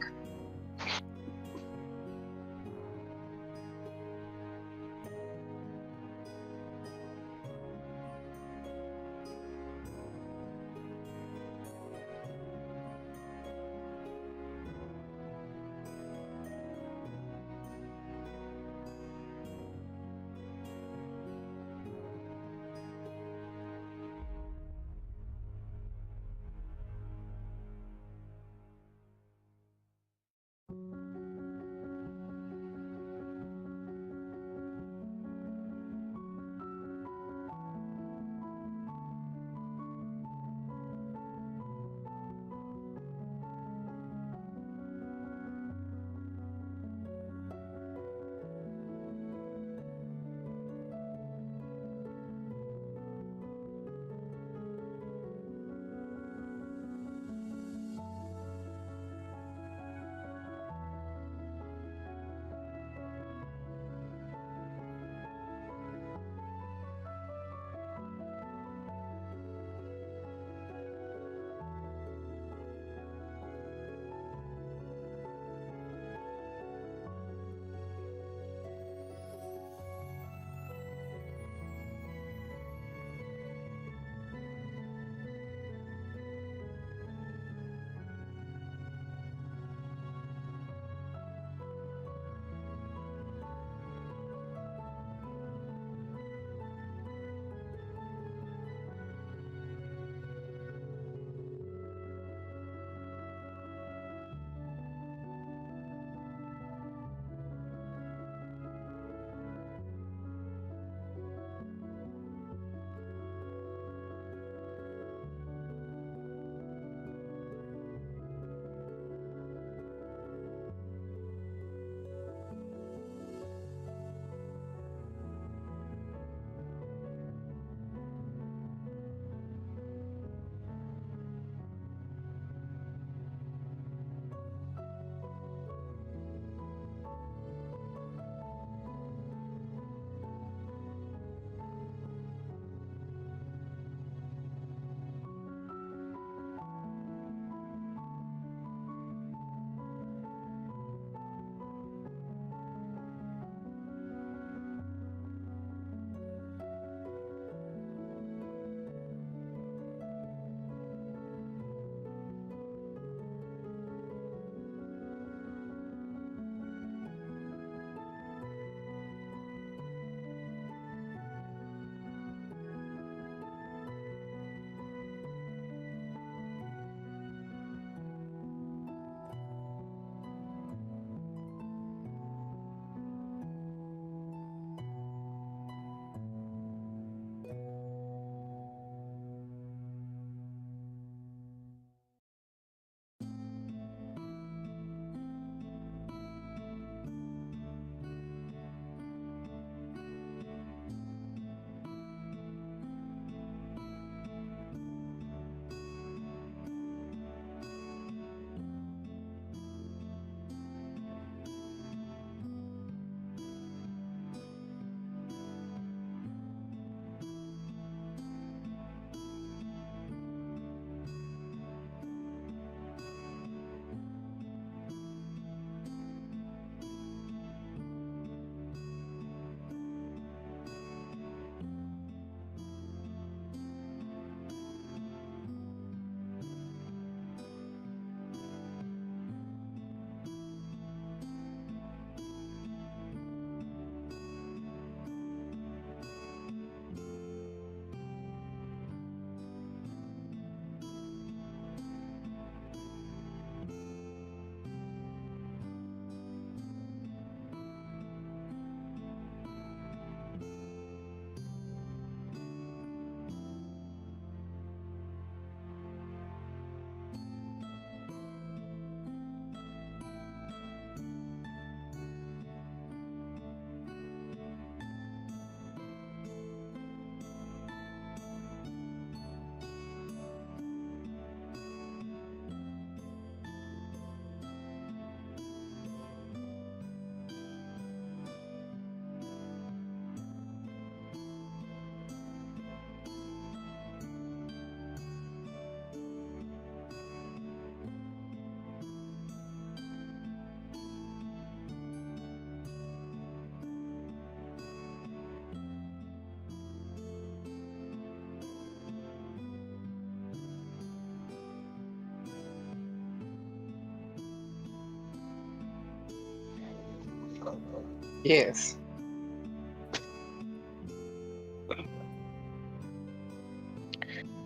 Yes.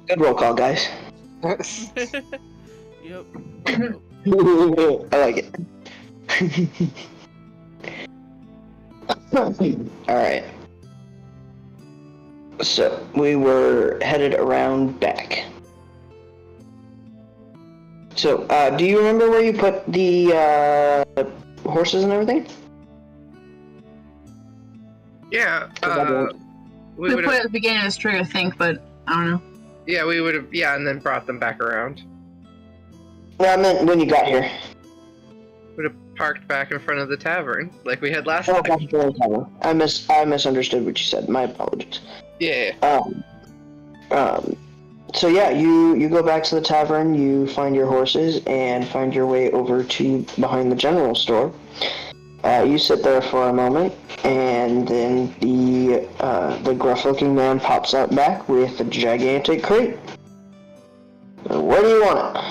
Good roll call, guys. Yep. I like it. Alright. So, we were headed around back. So, do you remember where you put the horses and everything? Yeah. We put it at the beginning of the street, I think, but I don't know. Yeah, we would have. Yeah, and then brought them back around. Well, I meant when you got here. Would have parked back in front of the tavern like we had last Oh, time. I misunderstood what you said. My apologies. Yeah. So yeah, you go back to the tavern, you find your horses, and find your way over to behind the general store. You sit there for a moment, and then the gruff-looking man pops out back with a gigantic crate. Where do you want it?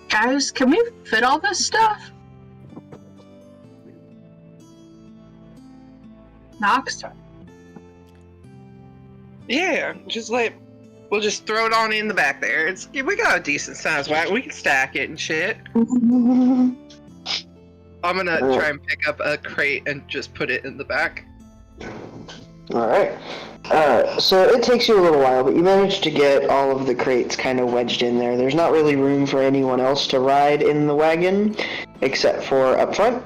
Guys, can we fit all this stuff? Knox? Yeah, just like we'll just throw it on in the back there. We got a decent sized wagon. We can stack it and shit. I'm gonna try and pick up a crate and just put it in the back. Alright. So it takes you a little while, but you manage to get all of the crates kind of wedged in there. There's not really room for anyone else to ride in the wagon, except for up front.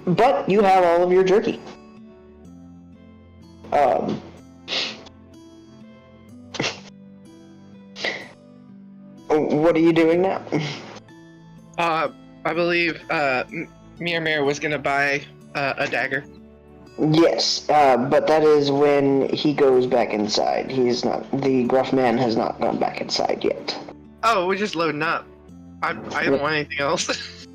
But you have all of your jerky. What are you doing now? I believe Mir was gonna buy a dagger. Yes, but that is when he goes back inside. The gruff man has not gone back inside yet. Oh, we're just loading up. I don't want anything else.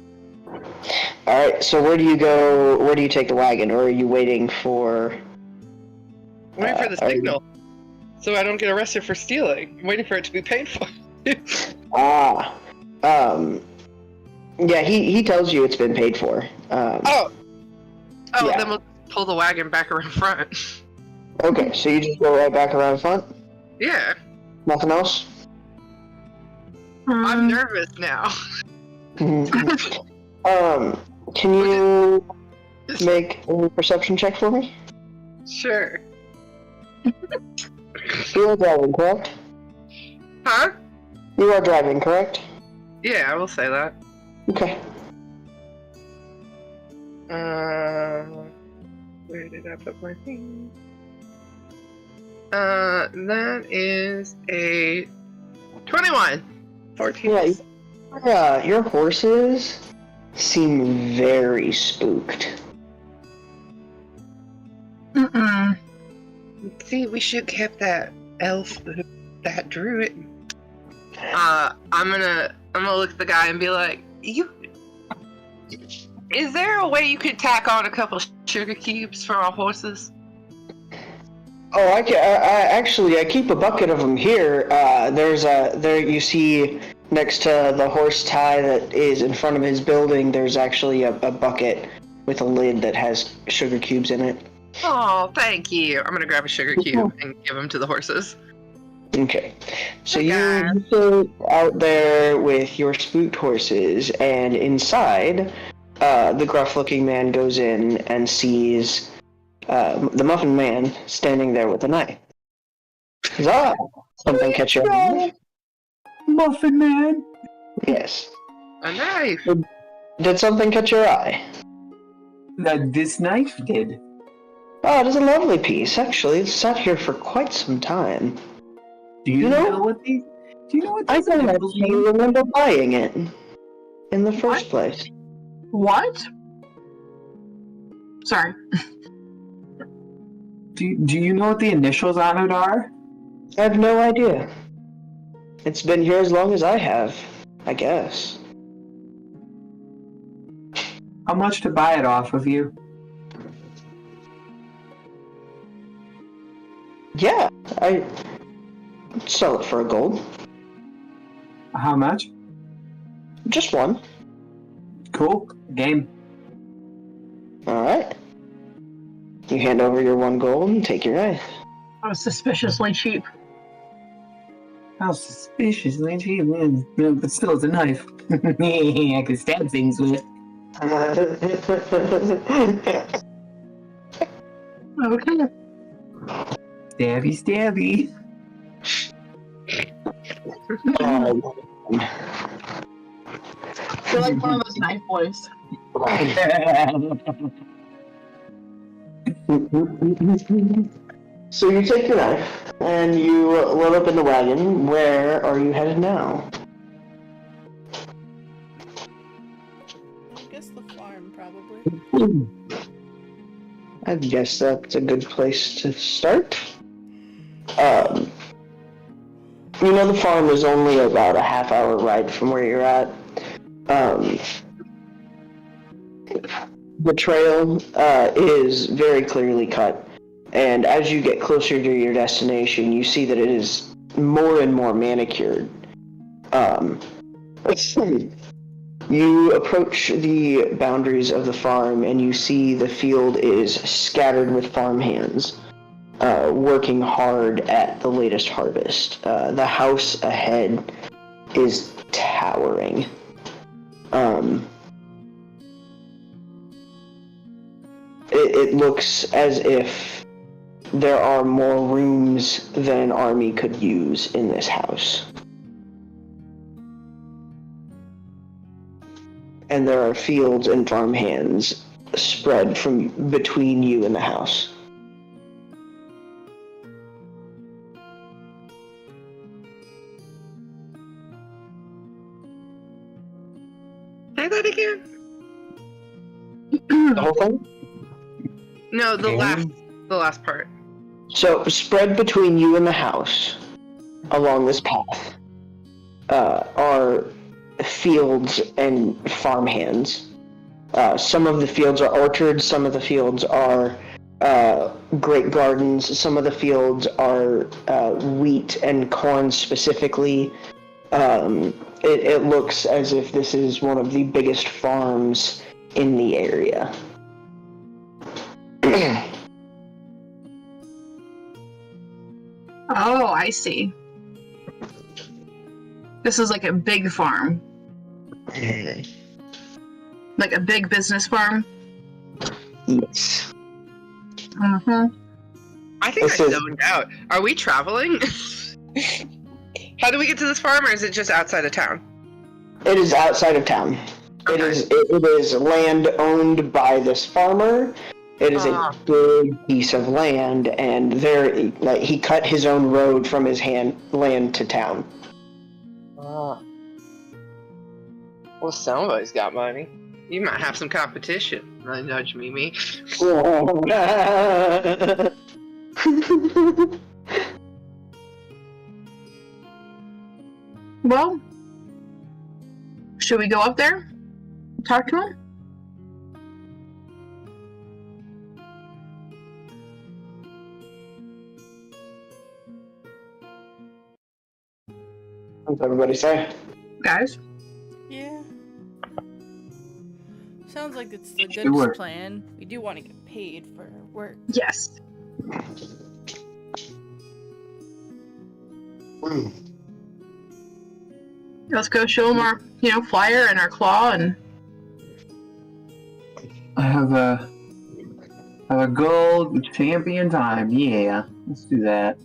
Alright, so where do you go? Where do you take the wagon, or are you waiting for... Waiting for the signal, so I don't get arrested for stealing. I'm waiting for it to be paid for. Yeah, he tells you it's been paid for. Yeah. Yeah. Then we'll pull the wagon back around front. Okay, so you just go right back around front? Yeah, Nothing else? I'm nervous now. Can you make a perception check for me? Sure. You are driving, correct? Huh? You are driving, correct? Yeah, I will say that. Okay. Where did I put my thing? That is a 21. 14. Yeah, your horses seem very spooked. Mm-mm. See, we should kept that elf, that druid. I'm gonna look at the guy and be like, is there a way you could tack on a couple sugar cubes for our horses? Oh, I keep a bucket of them here. There you see next to the horse tie that is in front of his building, there's actually a bucket with a lid that has sugar cubes in it. Oh, thank you. I'm gonna grab a sugar cube and give them to the horses. Okay, so Okay. you sit out there with your spooked horses, and inside, the gruff-looking man goes in and sees the Muffin Man standing there with a knife. He's something catch your eye? Muffin Man. Yes. A knife. Did something catch your eye? This knife did. Oh, it is a lovely piece. Actually, it's sat here for quite some time. Do you know- know what these? Do you know what I these don't symbols actually mean? remember buying it in the first place. What? Sorry. Do you know what the initials on it are? I have no idea. It's been here as long as I have, I guess. How much to buy it off of you? Yeah, I'd sell it for a gold. How much? Just one. Cool. Game. All right. You hand over your 1 gold and take your knife. I was suspiciously cheap. How suspiciously cheap, man. Yeah, but still, it's a knife. I can stab things with. Okay. Stabby, stabby. You're like one of those knife boys. So you take your knife and you load up in the wagon. Where are you headed now? I guess the farm, probably. I guess that's a good place to start. The farm is only about a half-hour ride from where you're at. The trail is very clearly cut, and as you get closer to your destination, you see that it is more and more manicured. You approach the boundaries of the farm, and you see the field is scattered with farmhands, working hard at the latest harvest. The house ahead is towering. It looks as if there are more rooms than an army could use in this house. And there are fields and farmhands spread from between you and the house. Say that again? The whole thing? No, the last part. So, spread between you and the house, along this path, are fields and farmhands. Some of the fields are orchards, some of the fields are grape gardens, some of the fields are wheat and corn specifically. It looks as if this is one of the biggest farms in the area. Oh, I see. This is like a big farm. Like a big business farm? Yes. Uh-huh. I think This I is- zoned out. Are we traveling? How do we get to this farm, or is it just outside of town? It is outside of town. It is land owned by this farmer. It is a big piece of land, and he cut his own road from his land to town. Well, somebody's got money. You might have some competition. Don't judge me. Well, should we go up there? Talk to him? What's everybody say? Guys? Yeah. Sounds like it's the Sure. good plan. We do want to get paid for our work. Yes. Let's go show him our, flyer and our claw and... I have a gold champion time. Yeah, let's do that.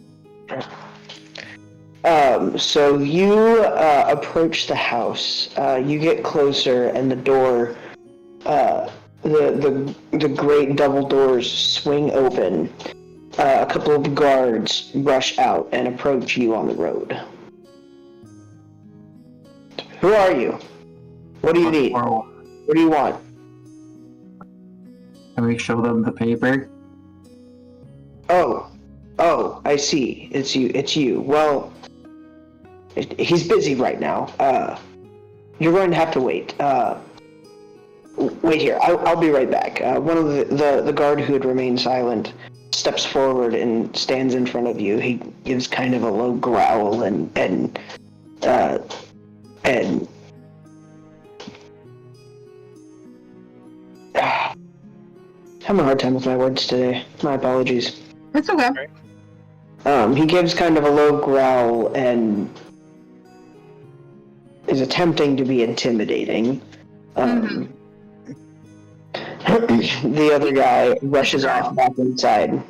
So you approach the house. You get closer, and the door, the great double doors swing open. A couple of guards rush out and approach you on the road. Who are you? What do you need? What do you want? Can we show them the paper? Oh, I see. It's you. Well, he's busy right now. You're going to have to wait. Wait here. I'll be right back. One of the guard who had remained silent steps forward and stands in front of you. He gives kind of a low growl and And having a hard time with my words today. My apologies. It's okay. He gives kind of a low growl and is attempting to be intimidating. The other guy rushes off back inside.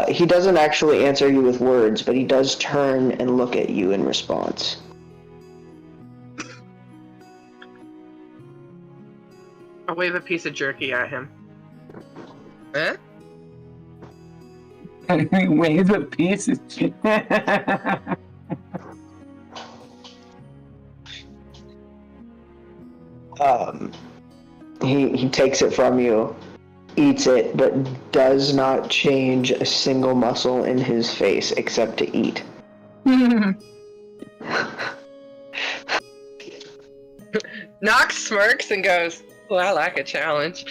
He doesn't actually answer you with words, but he does turn and look at you in response. I'll wave a piece of jerky at him. Eh? Wave a piece of He takes it from you, eats it, but does not change a single muscle in his face except to eat. Nox smirks and goes, "Well, I like a challenge."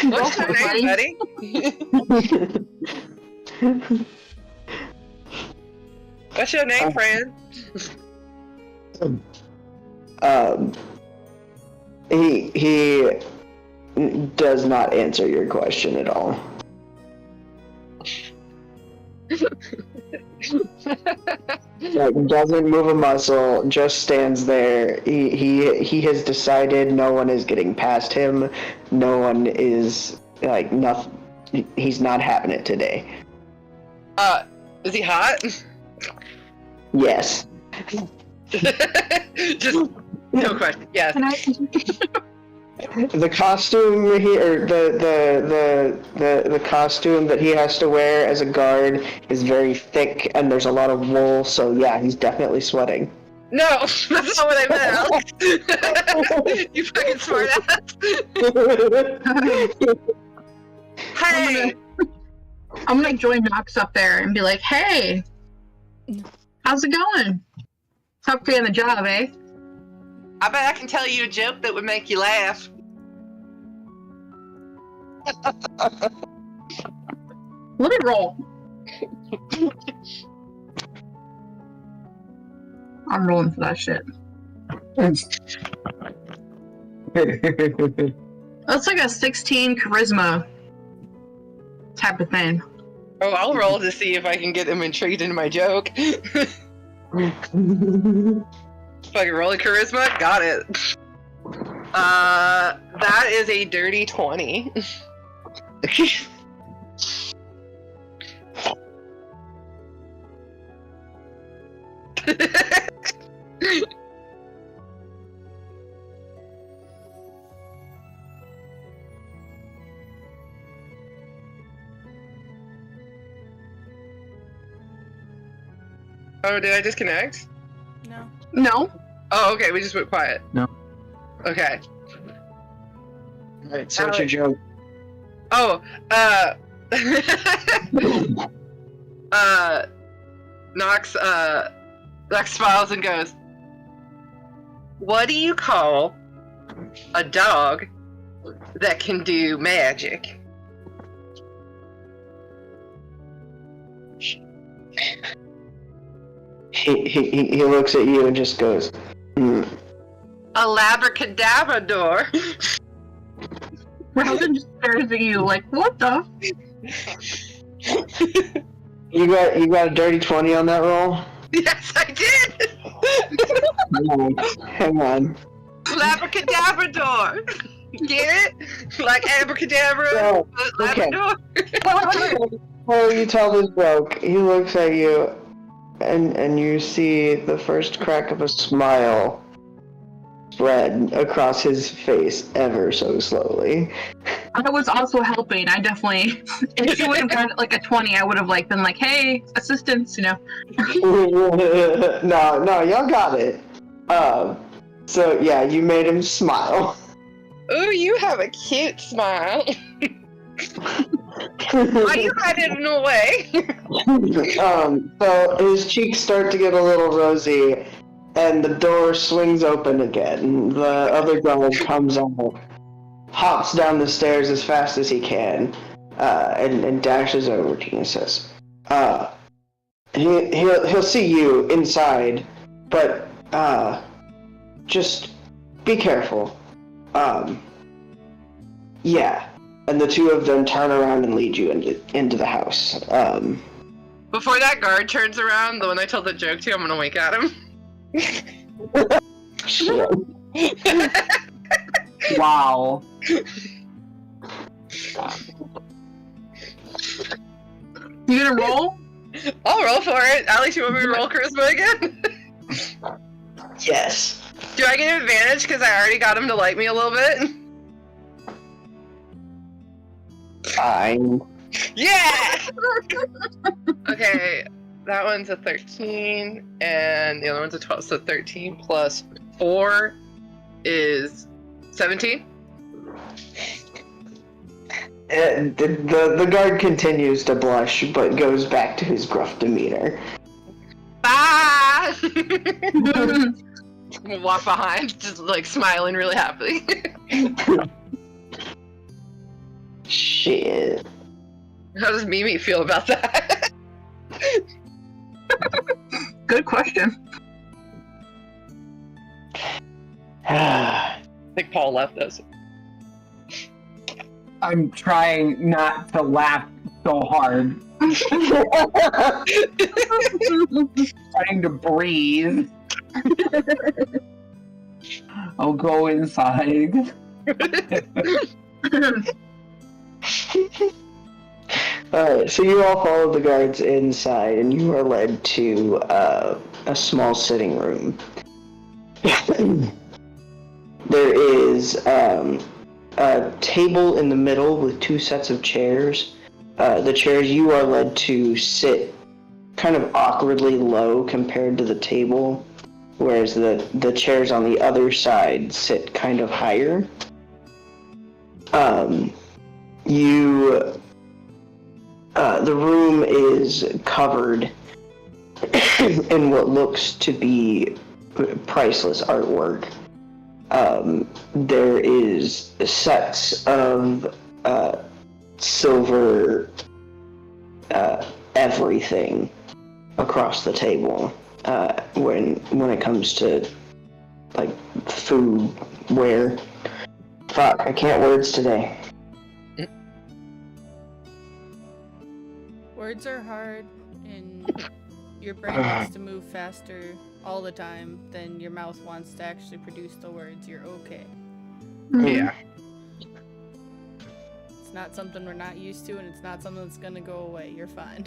What's your name, buddy? What's your name, friend? He does not answer your question at all. Like, doesn't move a muscle, just stands there. He has decided no one is getting past him. No one is like nothing. He's not having it today. Is he hot? Yes. Just no question. Yes. Can I? The costume the costume that he has to wear as a guard is very thick, and there's a lot of wool. So yeah, he's definitely sweating. No, that's not what I meant, Alex. You fucking smart ass. Hey. I'm gonna join Nox up there and be like, "Hey, how's it going? Tough day on the job, eh?" I bet I can tell you a joke that would make you laugh. Let me roll. I'm rolling for that shit. That's like a 16 charisma type of thing. Oh, I'll roll to see if I can get him intrigued into my joke. Fucking rolling charisma? Got it. That is a dirty 20. Oh, did I disconnect? No. No. Oh, okay, we just went quiet. No. Okay. Alright, so what's your joke? Oh, Nox smiles and goes, "What do you call a dog that can do magic?" He looks at you and just goes, A labracadabra door. Rosen just stares at you like, "What the?" You got a dirty 20 on that roll? Yes, I did. Hang on. Labracadabra door. Get it? Like abracadabra, Oh, but okay. Labrador. Before you tell this joke, he looks at you, and you see the first crack of a smile spread across his face ever so slowly. I was also helping. I definitely, if you would have gotten like a 20, I would have like been like, "Hey, assistance," you know. No, y'all got it. So yeah, you made him smile. Ooh, you have a cute smile. Why you hiding away? So his cheeks start to get a little rosy, and the door swings open again. The other guard comes out, hops down the stairs as fast as he can, and dashes over to you and says, he'll see you inside, but just be careful. Yeah. And the two of them turn around and lead you into the house. Before that guard turns around, the one I told the joke to, I'm gonna wink at him. Wow. You gonna roll? I'll roll for it. Alex, you want me to roll charisma again? Yes. Do I get an advantage because I already got him to like me a little bit? Fine. Yeah! Okay, that one's a 13, and the other one's a 12, so 13 plus 4 is 17. The guard continues to blush, but goes back to his gruff demeanor. Bye! We'll walk behind, just like smiling really happily. Shit. How does Mimi feel about that? Good question. I think Paul left us. I'm trying not to laugh so hard. Trying to breathe. I'll go inside. Alright, so you all follow the guards inside, and you are led to a small sitting room. There is a table in the middle with 2 sets of chairs. The chairs you are led to sit kind of awkwardly low compared to the table, whereas the chairs on the other side sit kind of higher. The room is covered in what looks to be priceless artwork. There is sets of silver everything across the table when it comes to like food, wear. Fuck, I can't words today. Words are hard, and your brain wants to move faster all the time than your mouth wants to actually produce the words. You're okay. Yeah. It's not something we're not used to, and it's not something that's gonna go away. You're fine.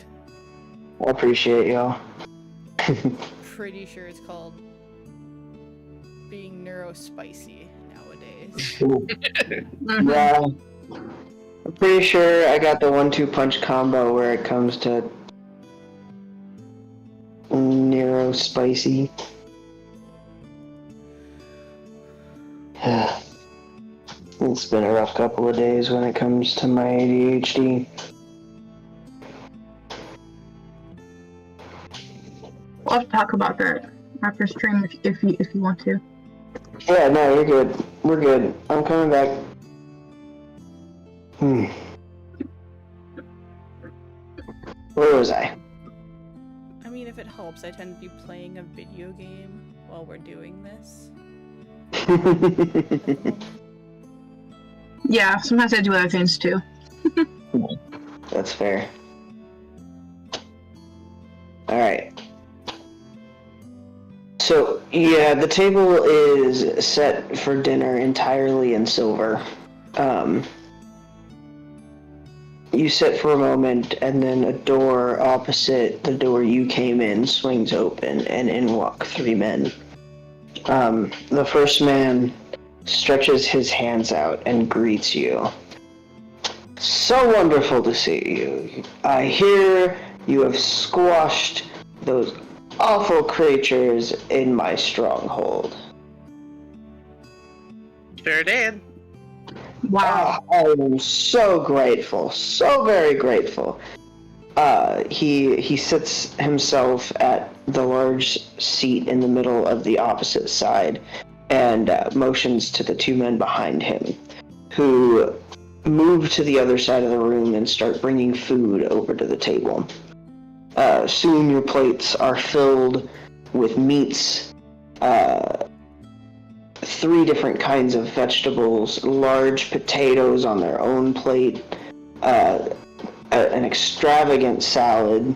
I appreciate y'all. Pretty sure it's called being neurospicy nowadays. Yeah. I'm pretty sure I got the 1-2 punch combo where it comes to Nero spicy. It's been a rough couple of days when it comes to my ADHD. We'll have to talk about that after stream if you want to. Yeah, no, you're good. We're good. I'm coming back. Where was I? I mean, if it helps, I tend to be playing a video game while we're doing this. Yeah, sometimes I do other things too. That's fair. Alright. So, yeah, the table is set for dinner entirely in silver. You sit for a moment, and then a door opposite the door you came in swings open, and in walk 3 men. The first man stretches his hands out and greets you. So wonderful to see you. I hear you have squashed those awful creatures in my stronghold. Sure did. Wow. I am so grateful, so very grateful. He sits himself at the large seat in the middle of the opposite side and motions to the 2 men behind him, who move to the other side of the room and start bringing food over to the table. Soon your plates are filled with meats, 3 different kinds of vegetables, large potatoes on their own plate, an extravagant salad,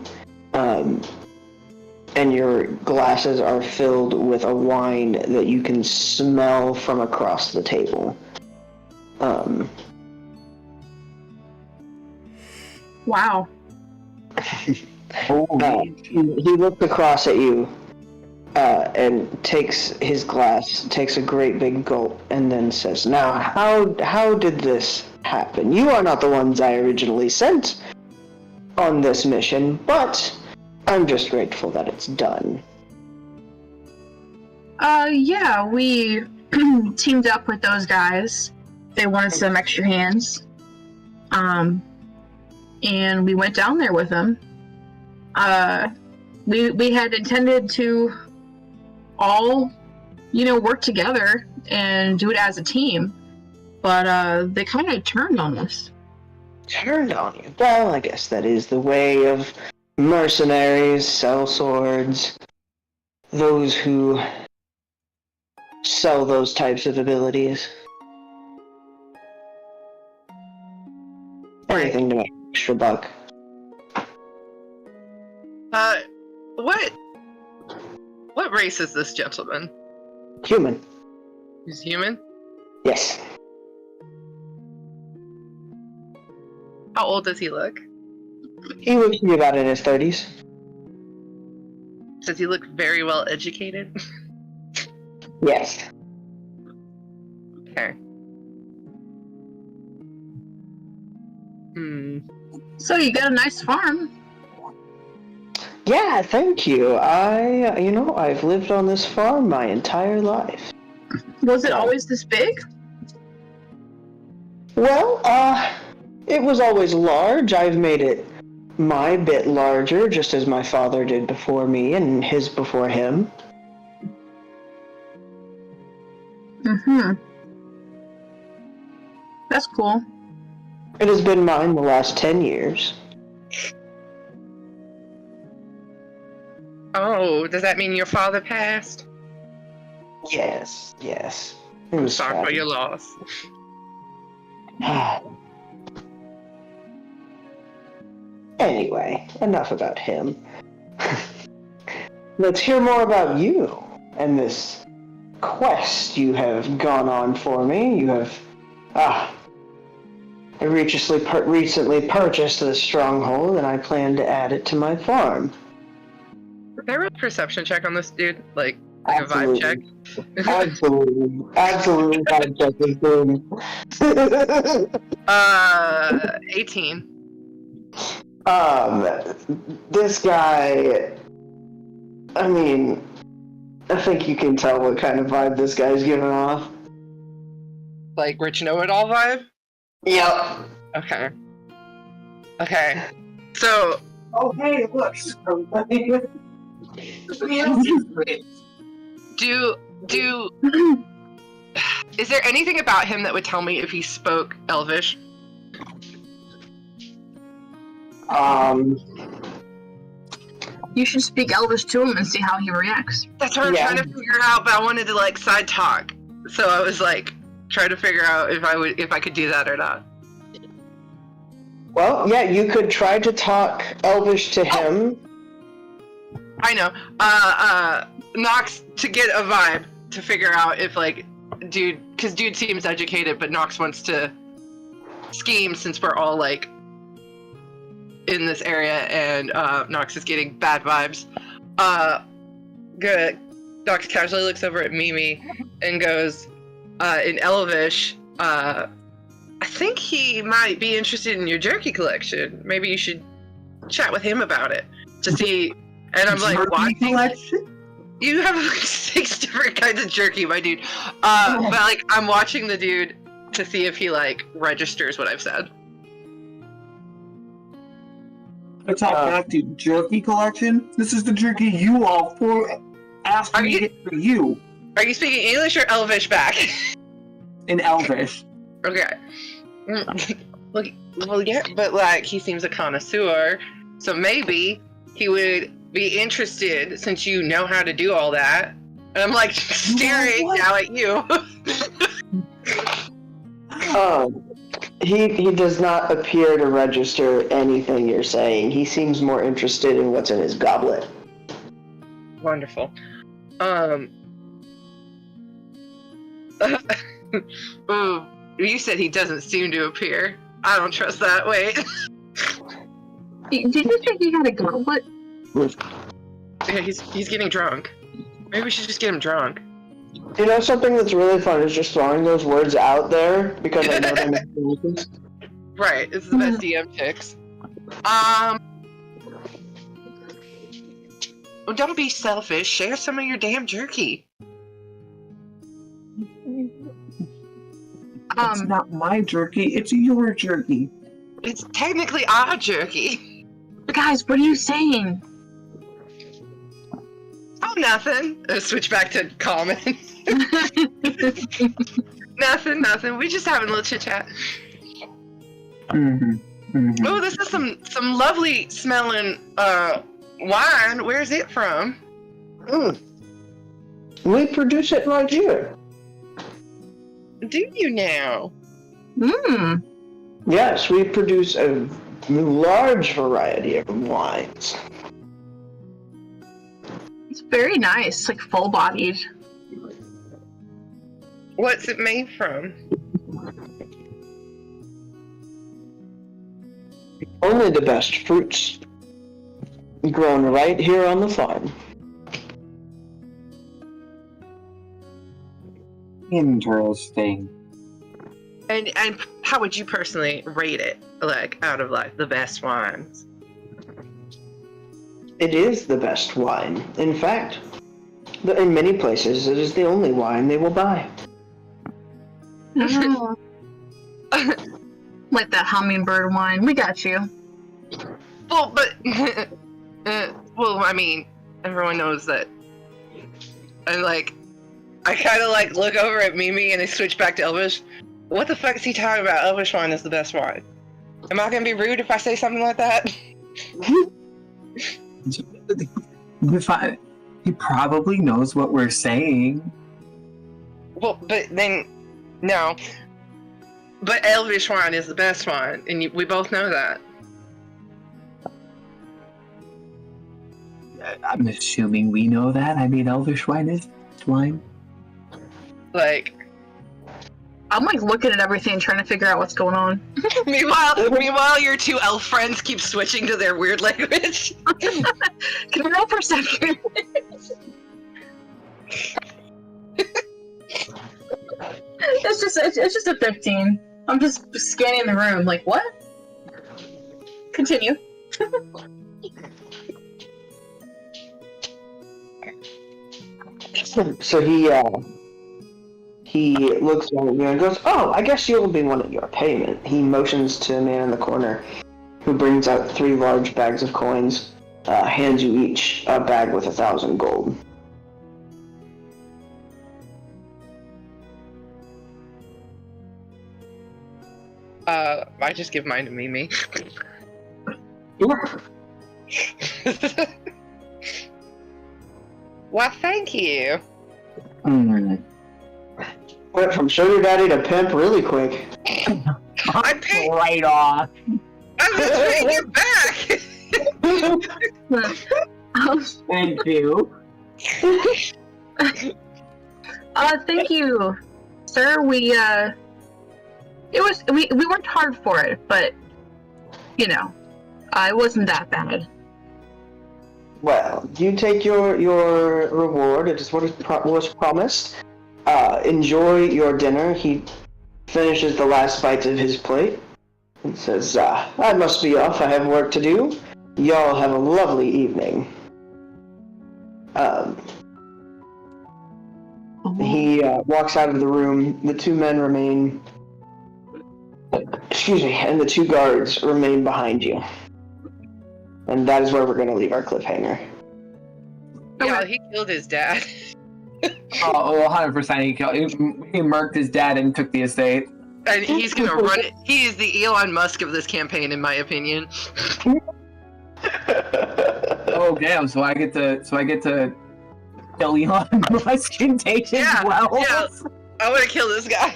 and your glasses are filled with a wine that you can smell from across the table. Wow. He looks across at you and takes his glass, takes a great big gulp, and then says, "Now, how did this happen? You are not the ones I originally sent on this mission, but I'm just grateful that it's done." Yeah, we teamed up with those guys. They wanted some extra hands. And we went down there with them. We had intended to all, work together and do it as a team, but they kind of turned on us. Turned on you? Well, I guess that is the way of mercenaries, sellswords, those who sell those types of abilities. Anything to make an extra buck. What race is this gentleman? Human. He's human? Yes. How old does he look? He looks to be about in his 30s. Does he look very well educated? Yes. Okay. So you got a nice farm. Yeah, thank you. I've lived on this farm my entire life. Was it always this big? Well, it was always large. I've made it my bit larger, just as my father did before me and his before him. Mm-hmm. That's cool. It has been mine the last 10 years. Oh, does that mean your father passed? Yes. It I'm was sorry for tragic. your loss. Anyway, enough about him. Let's hear more about you and this quest you have gone on for me. You have, I recently purchased this stronghold, and I plan to add it to my farm. Can I roll a perception check on this dude? Like a vibe check? Absolutely. Vibe check is good. 18. This guy, I think you can tell what kind of vibe this guy's giving off. Like rich know-it-all vibe? Yep. Okay. So, Oh, hey, look. do is there anything about him that would tell me if he spoke Elvish? You should speak Elvish to him and see how he reacts. That's what I'm trying to figure out, but I wanted to side talk. So I was trying to figure out if I could do that or not. Well, yeah, you could try to talk Elvish to him. I know. Nox, to get a vibe, to figure out if dude seems educated, but Nox wants to scheme since we're all in this area, and Nox is getting bad vibes. Good. Nox casually looks over at Mimi and goes, in Elvish, I think he might be interested in your jerky collection. Maybe you should chat with him about it to see. And I'm watching. You have 6 different kinds of jerky, my dude. But I'm watching the dude to see if he registers what I've said. I talk back to jerky collection. This is the jerky you all asked me to get for you. Are you speaking English or Elvish back? In Elvish. Okay. Well, yeah, but like he seems a connoisseur, so maybe he would be interested since you know how to do all that. And I'm like staring now at you. He does not appear to register anything you're saying. He seems more interested in what's in his goblet. Wonderful. Ooh, you said he doesn't seem to appear. I don't trust that. Wait. Did you say he had a goblet? Yeah, he's getting drunk. Maybe we should just get him drunk. You know, something that's really fun is just throwing those words out there because I know they make sense. Right, it's the best DM picks. Well, don't be selfish. Share some of your damn jerky. It's not my jerky, it's your jerky. It's technically our jerky. Guys, what are you saying? Oh, nothing. Switch back to common. Nothing. We just having a little chit chat. Oh, this is some lovely smelling wine. Where's it from? We produce it right here. Do you now? Yes, we produce a large variety of wines. It's very nice, like full-bodied. What's it made from? Only the best fruits. Grown right here on the farm. Interesting. And how would you personally rate it? Like, out of like the best wines? It is the best wine. In fact, in many places, it is the only wine they will buy. Like that hummingbird wine. We got you. Well, but well, I mean, everyone knows that. And like, I kind of like look over at Mimi and I switch back to Elvish. What the fuck is he talking about? Elvish wine is the best wine. Am I gonna be rude if I say something like that? He probably knows what we're saying. Well, but then, no. But Elvish wine is the best wine, and we both know that. I'm assuming we know that. I mean, Elvish wine is wine. Like, I'm like looking at everything, trying to figure out what's going on. meanwhile, your two elf friends keep switching to their weird language. Can I roll perception? It's just a 15. I'm just scanning the room, like what? Continue. So he looks at you and goes, "Oh, I guess you'll be wanting your payment." He motions to a man in the corner, who brings out 3 large bags of coins, hands you each a bag with 1,000 gold. I just give mine to Mimi. Well, thank you. Went from sugar daddy to pimp really quick. I paid right off. I'm just paying you back. Thank you. Thank you, sir. We worked hard for it, but you know, it wasn't that bad. Well, you take your reward. It is what was promised. Enjoy your dinner. He finishes the last bite of his plate and says, I must be off. I have work to do. Y'all have a lovely evening. He walks out of the room. The 2 men remain... Excuse me, and the 2 guards remain behind you. And that is where we're going to leave our cliffhanger. Yeah, he killed his dad. Oh, 100% he murked his dad and took the estate. And he's gonna run it. He is the Elon Musk of this campaign, in my opinion. Oh damn! So I get to kill Elon Musk and take his wealth. Yeah. I want to kill this guy.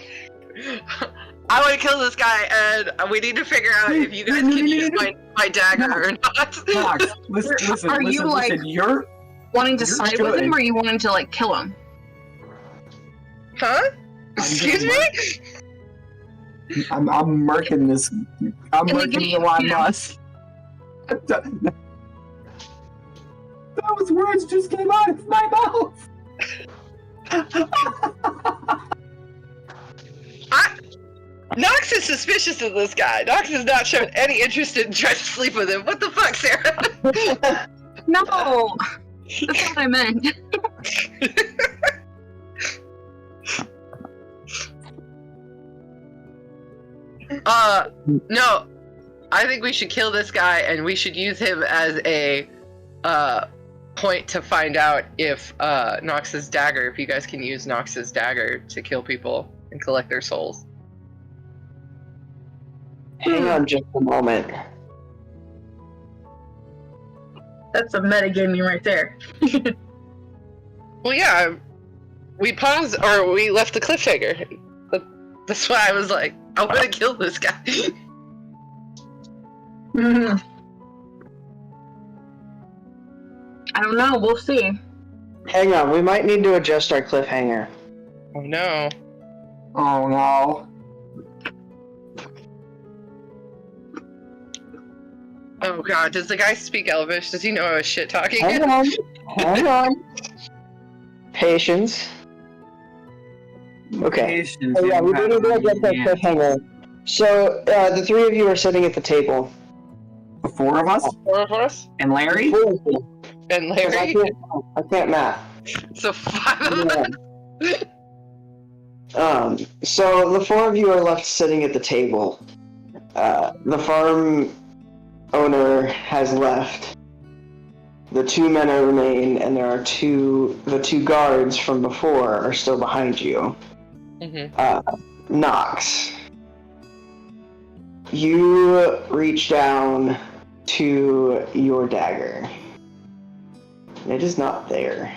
I want to kill this guy, and we need to figure out if you guys can use my dagger or not. Fox, listen, Are you, like- listen. You're Wanting to You're side with good. him, or you wanting to like kill him? Huh? Excuse me? I'm murking this. I'm In the murking game, Elon yeah. Musk. Those words just came out of my mouth. Nox is suspicious of this guy. Nox has not shown any interest in trying to sleep with him. What the fuck, Sarah? No, that's what I meant. No. I think we should kill this guy, and we should use him as a point to find out if Nox's dagger, if you guys can use Nox's dagger to kill people and collect their souls. Hang on just a moment. That's a metagaming right there. Well, yeah, we paused, or we left the cliffhanger. That's why I was like, I want to kill this guy. I don't know. We'll see. Hang on, we might need to adjust our cliffhanger. Oh no. Oh no. Oh god, does the guy speak Elvish? Does he know I was shit talking? Hang on, hang on. Patience. Okay. Patience Oh, yeah, we do need to adjust our yeah. cliffhanger. So, the three of you are sitting at the table. The four of us Four of us? and Larry. Four of you, And 'cause Larry? I can't math. So five of us? So the four of you are left sitting at the table. The farm owner has left. The two men remain, and there are the two guards from before are still behind you. Mm-hmm. Nox, you reach down to your dagger. It is not there.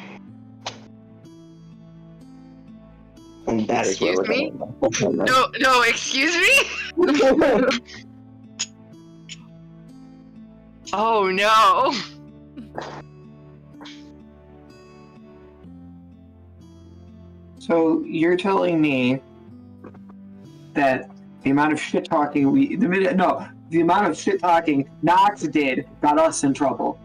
And that is where Excuse we're going. No, excuse me? Oh no. So you're telling me that the amount of shit talking the amount of shit talking Nox did got us in trouble.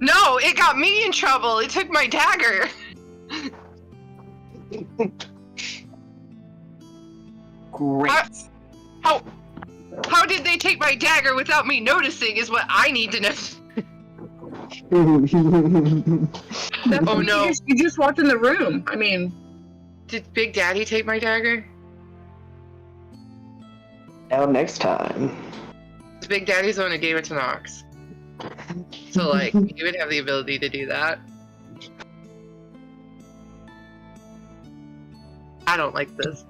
No, it got me in trouble. It took my dagger. Great. How did they take my dagger without me noticing is what I need to know. Oh no. You just walked in the room. I mean, Did Big Daddy take my dagger? Now next time. Big Daddy's the one who gave it to Nox. So, like, he would have the ability to do that. I don't like this.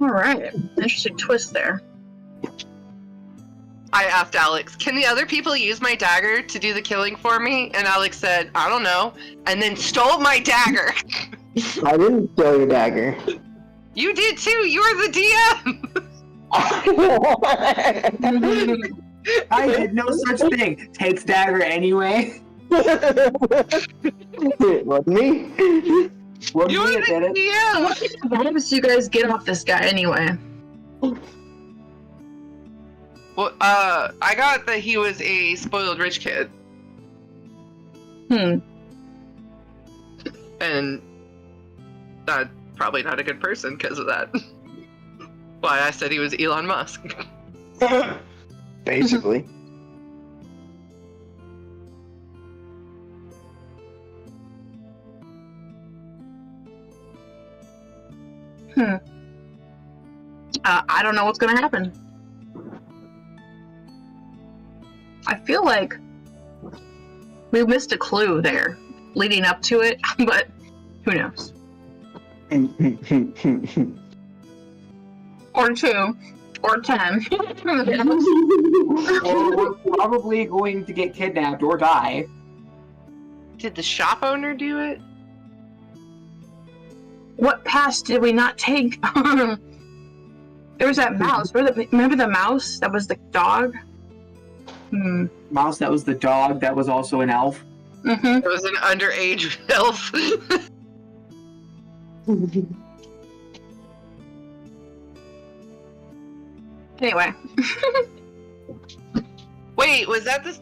all right. Interesting twist there. I asked Alex, can the other people use my dagger to do the killing for me? And Alex said, I don't know. And then stole my dagger. I didn't steal your dagger. You did too. You were the DM. I did no such thing. Takes dagger anyway. It wasn't me. What You were me did the it? DM. What vibes do you guys get off this guy anyway? Well, I got that he was a spoiled rich kid. Hmm. And probably not a good person because of that. Why I said he was Elon Musk. Basically. I don't know what's gonna happen. I feel like we missed a clue there. leading up to it, but who knows? Or 2, or 10. Or we're probably going to get kidnapped or die. Did the shop owner do it? What pass did we not take? There was that mouse. Remember the mouse? That was the dog? Mouse, that was the dog, that was also an elf. Mm-hmm. It was an underage elf. Anyway. Wait, was that the